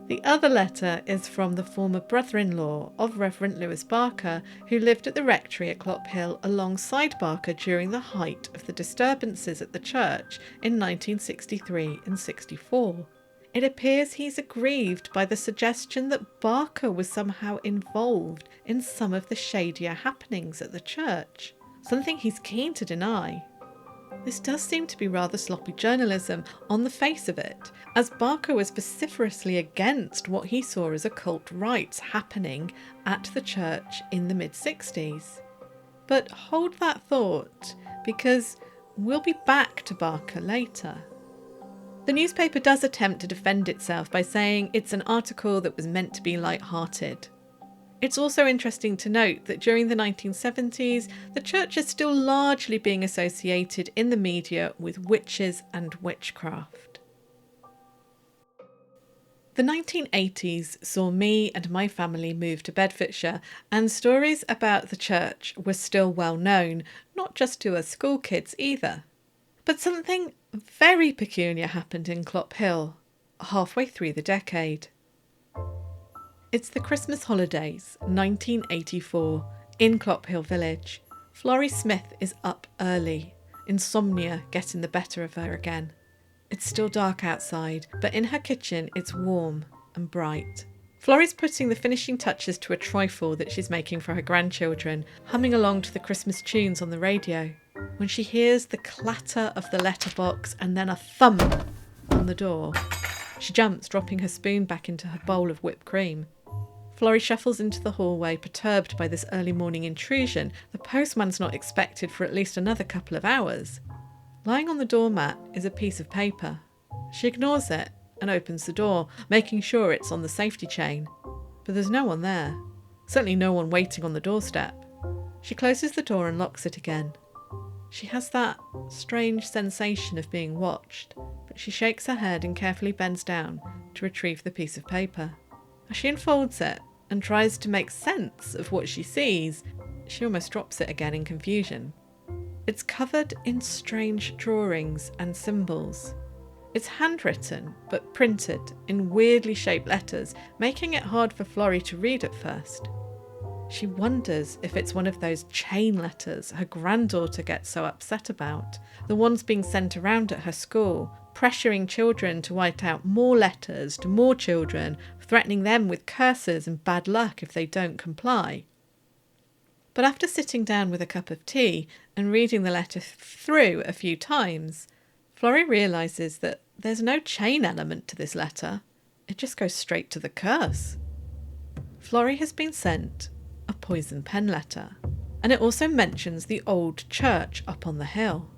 The other letter is from the former brother-in-law of Reverend Lewis Barker, who lived at the rectory at Clophill alongside Barker during the height of the disturbances at the church in 1963 and 64. It appears he's aggrieved by the suggestion that Barker was somehow involved in some of the shadier happenings at the church, something he's keen to deny. This does seem to be rather sloppy journalism on the face of it, as Barker was vociferously against what he saw as occult rites happening at the church in the mid-60s. But hold that thought, because we'll be back to Barker later. The newspaper does attempt to defend itself by saying it's an article that was meant to be light-hearted. It's also interesting to note that during the 1970s, the church is still largely being associated in the media with witches and witchcraft. The 1980s saw me and my family move to Bedfordshire, and stories about the church were still well known, not just to us school kids either. But something very peculiar happened in Clophill halfway through the decade. It's the Christmas holidays, 1984, in Clophill village. Florrie Smith is up early, insomnia getting the better of her again. It's still dark outside, but in her kitchen it's warm and bright. Florrie's putting the finishing touches to a trifle that she's making for her grandchildren, humming along to the Christmas tunes on the radio, when she hears the clatter of the letterbox and then a thump on the door. She jumps, dropping her spoon back into her bowl of whipped cream. Florrie shuffles into the hallway, perturbed by this early morning intrusion. The postman's not expected for at least another couple of hours. Lying on the doormat is a piece of paper. She ignores it and opens the door, making sure it's on the safety chain. But there's no one there. Certainly no one waiting on the doorstep. She closes the door and locks it again. She has that strange sensation of being watched, but she shakes her head and carefully bends down to retrieve the piece of paper. As she unfolds it and tries to make sense of what she sees, she almost drops it again in confusion. It's covered in strange drawings and symbols. It's handwritten, but printed in weirdly shaped letters, making it hard for Florrie to read at first. She wonders if it's one of those chain letters her granddaughter gets so upset about, the ones being sent around at her school, pressuring children to write out more letters to more children, threatening them with curses and bad luck if they don't comply. But after sitting down with a cup of tea and reading the letter through a few times, Florrie realises that there's no chain element to this letter. It just goes straight to the curse. Florrie has been sent a poison pen letter, and it also mentions the old church up on the hill.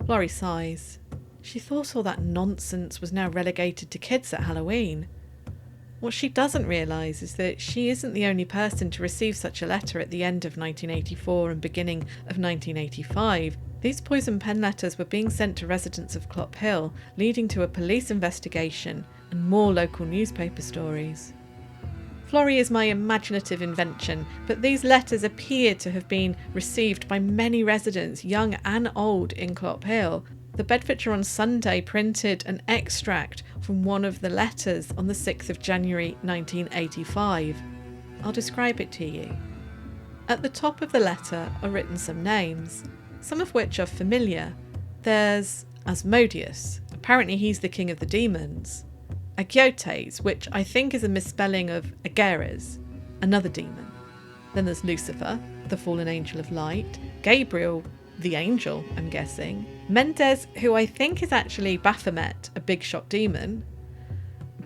Florrie sighs. She thought all that nonsense was now relegated to kids at Halloween. What she doesn't realise is that she isn't the only person to receive such a letter at the end of 1984 and beginning of 1985. These poison pen letters were being sent to residents of Clophill, leading to a police investigation and more local newspaper stories. Florrie is my imaginative invention, but these letters appear to have been received by many residents, young and old, in Clophill. The Bedfordshire on Sunday printed an extract from one of the letters on the 6th of January 1985. I'll describe it to you. At the top of the letter are written some names, some of which are familiar. There's Asmodeus, apparently he's the king of the demons. Agiotes, which I think is a misspelling of Ageres, another demon. Then there's Lucifer, the fallen angel of light. Gabriel, the angel, I'm guessing. Mendes, who I think is actually Baphomet, a big shot demon.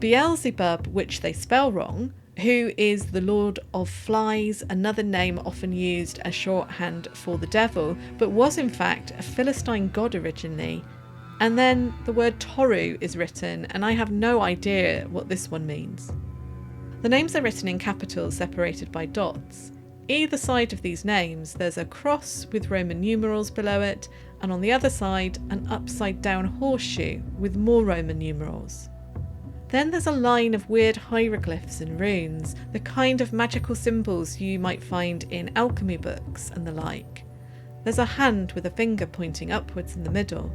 Beelzebub, which they spell wrong, who is the Lord of Flies, another name often used as shorthand for the devil, but was in fact a Philistine god originally. And then the word Toru is written, and I have no idea what this one means. The names are written in capitals separated by dots. Either side of these names there's a cross with Roman numerals below it, and on the other side an upside down horseshoe with more Roman numerals. Then there's a line of weird hieroglyphs and runes, the kind of magical symbols you might find in alchemy books and the like. There's a hand with a finger pointing upwards in the middle.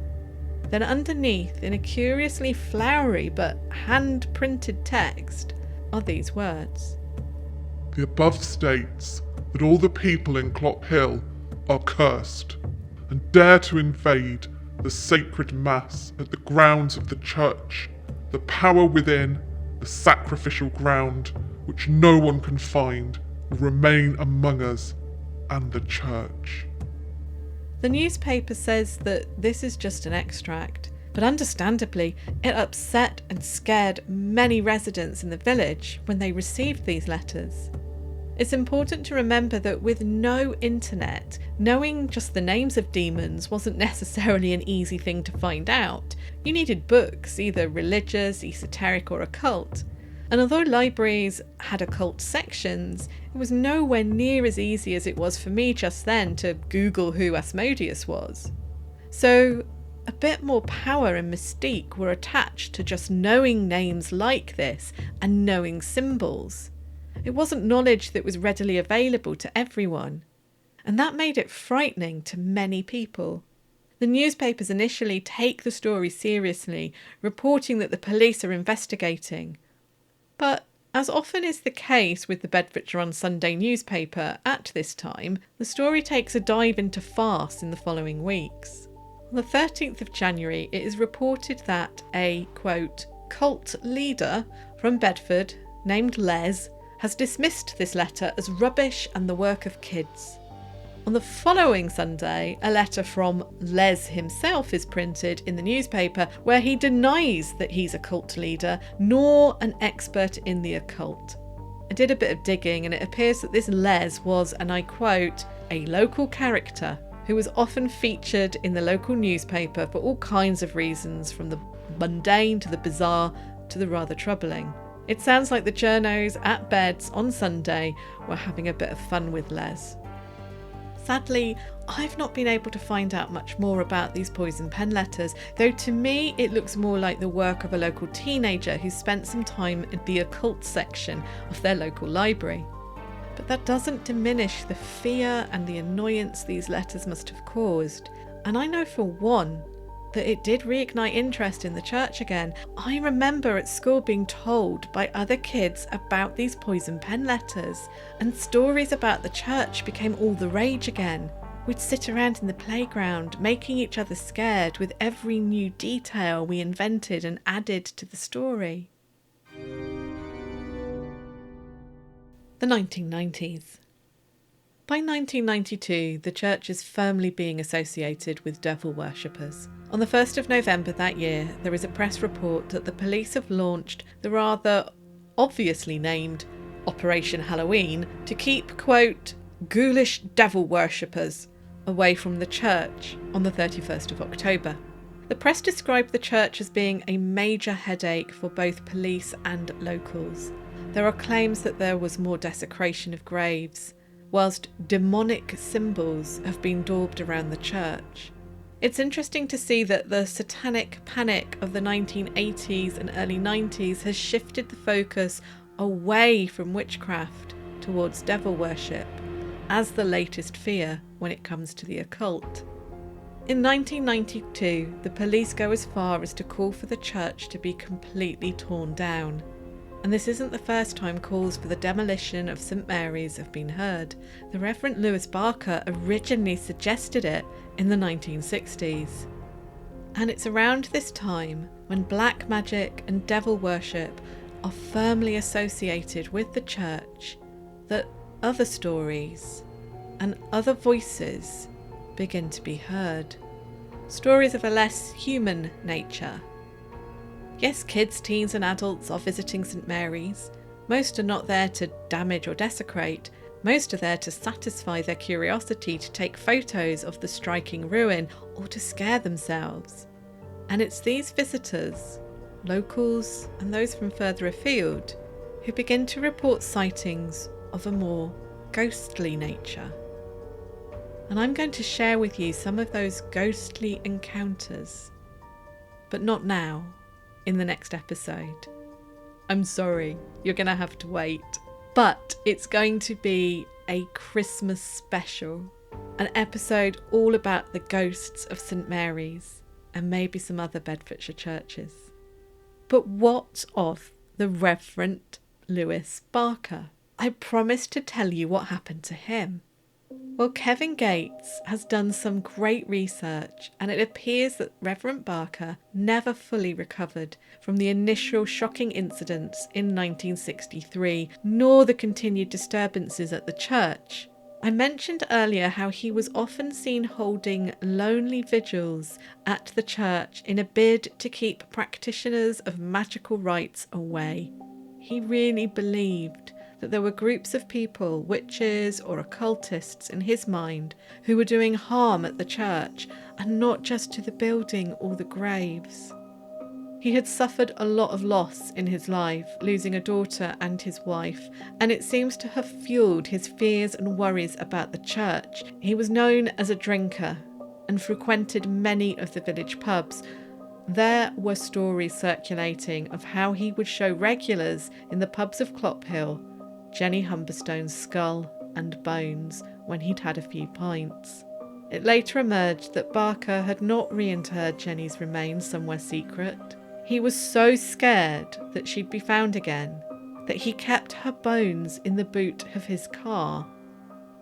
Then underneath, in a curiously flowery but hand-printed text, are these words. The above states that all the people in Clophill are cursed and dare to invade the sacred mass at the grounds of the church, the power within the sacrificial ground which no one can find will remain among us and the church. The newspaper says that this is just an extract, but understandably it upset and scared many residents in the village when they received these letters. It's important to remember that with no internet, knowing just the names of demons wasn't necessarily an easy thing to find out. You needed books, either religious, esoteric or occult. And although libraries had occult sections, it was nowhere near as easy as it was for me just then to Google who Asmodeus was. So a bit more power and mystique were attached to just knowing names like this and knowing symbols. It wasn't knowledge that was readily available to everyone, and that made it frightening to many people. The newspapers initially take the story seriously, reporting that the police are investigating. But, as often is the case with the Bedfordshire on Sunday newspaper at this time, the story takes a dive into farce in the following weeks. On the 13th of January, it is reported that a, quote, cult leader from Bedford, named Les, has dismissed this letter as rubbish and the work of kids. On the following Sunday, a letter from Les himself is printed in the newspaper where he denies that he's a cult leader nor an expert in the occult. I did a bit of digging and it appears that this Les was, and I quote, a local character who was often featured in the local newspaper for all kinds of reasons, from the mundane to the bizarre to the rather troubling. It sounds like the journos at Beds on Sunday were having a bit of fun with Les. Sadly, I've not been able to find out much more about these poison pen letters, though to me it looks more like the work of a local teenager who spent some time in the occult section of their local library. But that doesn't diminish the fear and the annoyance these letters must have caused, and I know for one that it did reignite interest in the church again. I remember at school being told by other kids about these poison pen letters, and stories about the church became all the rage again. We'd sit around in the playground, making each other scared with every new detail we invented and added to the story. The 1990s. By 1992, the church is firmly being associated with devil worshippers. On the 1st of November that year, there is a press report that the police have launched the rather obviously named Operation Halloween to keep, quote, ghoulish devil worshippers away from the church on the 31st of October. The press described the church as being a major headache for both police and locals. There are claims that there was more desecration of graves, whilst demonic symbols have been daubed around the church. It's interesting to see that the satanic panic of the 1980s and early 90s has shifted the focus away from witchcraft towards devil worship as the latest fear when it comes to the occult. In 1992, the police go as far as to call for the church to be completely torn down. And this isn't the first time calls for the demolition of St Mary's have been heard. The Reverend Lewis Barker originally suggested it in the 1960s. And it's around this time when black magic and devil worship are firmly associated with the church that other stories and other voices begin to be heard. Stories of a less human nature. Yes, kids, teens and adults are visiting St Mary's. Most are not there to damage or desecrate. Most are there to satisfy their curiosity to take photos of the striking ruin or to scare themselves. And it's these visitors, locals and those from further afield, who begin to report sightings of a more ghostly nature. And I'm going to share with you some of those ghostly encounters, but not now. In the next episode. I'm sorry, you're going to have to wait. But it's going to be a Christmas special. An episode all about the ghosts of St Mary's and maybe some other Bedfordshire churches. But what of the Reverend Lewis Barker? I promised to tell you what happened to him. Well, Kevin Gates has done some great research, and it appears that Reverend Barker never fully recovered from the initial shocking incidents in 1963, nor the continued disturbances at the church. I mentioned earlier how he was often seen holding lonely vigils at the church in a bid to keep practitioners of magical rites away. He really believed that there were groups of people, witches or occultists in his mind, who were doing harm at the church and not just to the building or the graves. He had suffered a lot of loss in his life, losing a daughter and his wife, and it seems to have fueled his fears and worries about the church. He was known as a drinker and frequented many of the village pubs. There were stories circulating of how he would show regulars in the pubs of Clophill Jenny Humberstone's skull and bones when he'd had a few pints. It later emerged that Barker had not reinterred Jenny's remains somewhere secret. He was so scared that she'd be found again that he kept her bones in the boot of his car.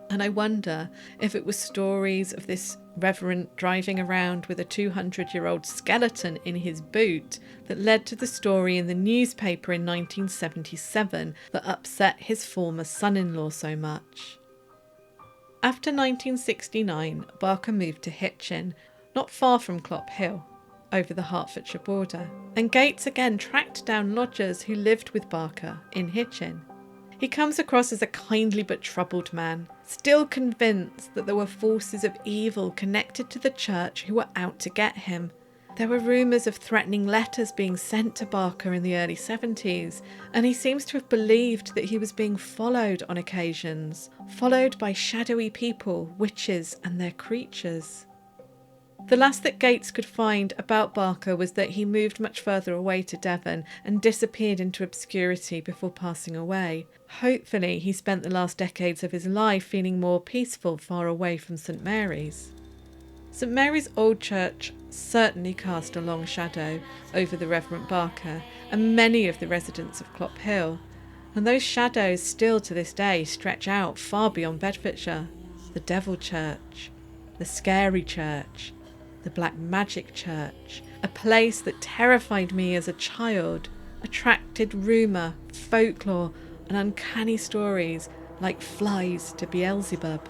And I wonder if it was stories of this reverend driving around with a 200-year-old skeleton in his boot that led to the story in the newspaper in 1977 that upset his former son-in-law so much. After 1969, Barker moved to Hitchin, not far from Clophill, over the Hertfordshire border, and Gates again tracked down lodgers who lived with Barker in Hitchin. He comes across as a kindly but troubled man, still convinced that there were forces of evil connected to the church who were out to get him. There were rumours of threatening letters being sent to Barker in the early 70s, and he seems to have believed that he was being followed on occasions, followed by shadowy people, witches and their creatures. The last that Gates could find about Barker was that he moved much further away to Devon and disappeared into obscurity before passing away. Hopefully he spent the last decades of his life feeling more peaceful far away from St Mary's. St Mary's Old Church certainly cast a long shadow over the Reverend Barker and many of the residents of Clophill, and those shadows still to this day stretch out far beyond Bedfordshire. The Devil Church, the Scary Church, the Black Magic Church, a place that terrified me as a child, attracted rumour, folklore and uncanny stories like flies to Beelzebub.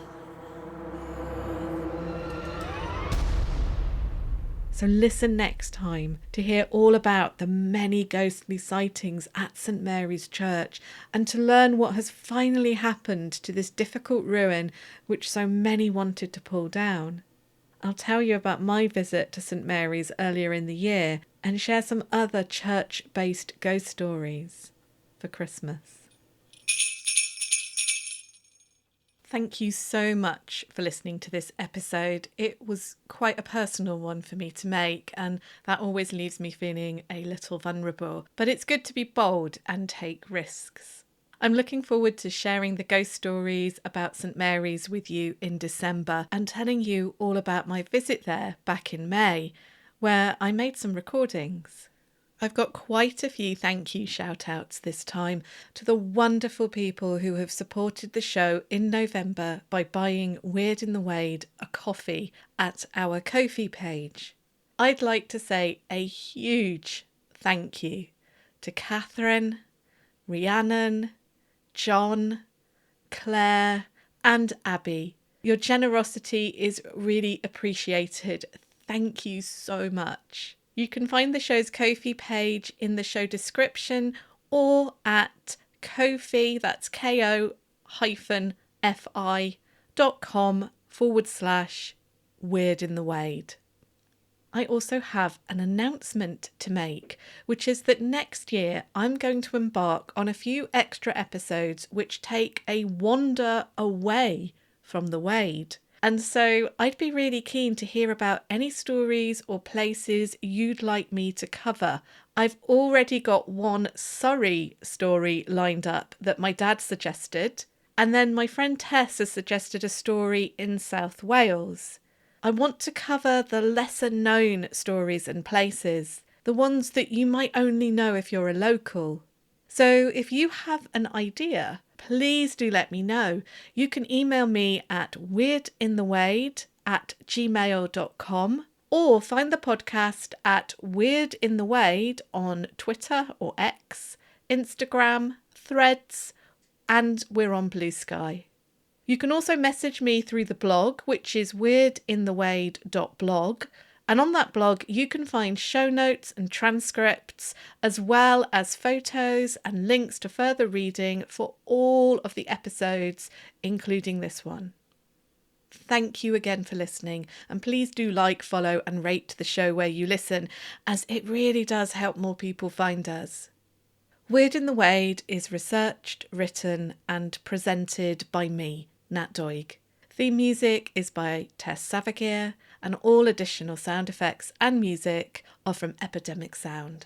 So listen next time to hear all about the many ghostly sightings at St Mary's Church and to learn what has finally happened to this difficult ruin which so many wanted to pull down. I'll tell you about my visit to St Mary's earlier in the year and share some other church-based ghost stories for Christmas. Thank you so much for listening to this episode. It was quite a personal one for me to make, and that always leaves me feeling a little vulnerable. But it's good to be bold and take risks. I'm looking forward to sharing the ghost stories about St Mary's with you in December and telling you all about my visit there back in May, where I made some recordings. I've got quite a few thank you shout outs this time to the wonderful people who have supported the show in November by buying Weird in the Wade a coffee at our Ko-fi page. I'd like to say a huge thank you to Catherine, Rhiannon, John, Claire and Abby. Your generosity is really appreciated. Thank you so much. You can find the show's Ko-fi page in the show description or at Ko-fi, that's ko-fi.com/Weird in the Wade. I also have an announcement to make, which is that next year I'm going to embark on a few extra episodes which take a wander away from the Wade. And so I'd be really keen to hear about any stories or places you'd like me to cover. I've already got one Surrey story lined up that my dad suggested. And then my friend Tess has suggested a story in South Wales. I want to cover the lesser known stories and places, the ones that you might only know if you're a local. So if you have an idea, please do let me know. You can email me at weirdinthewade@gmail.com or find the podcast at Weird in the Wade on Twitter or X, Instagram, Threads, and we're on Blue Sky. You can also message me through the blog, which is weirdinthewade.blog. And on that blog, you can find show notes and transcripts, as well as photos and links to further reading for all of the episodes, including this one. Thank you again for listening, and please do like, follow and rate the show where you listen, as it really does help more people find us. Weird in the Wade is researched, written and presented by me, Nat Doig. Theme music is by Tess Savagir, and all additional sound effects and music are from Epidemic Sound.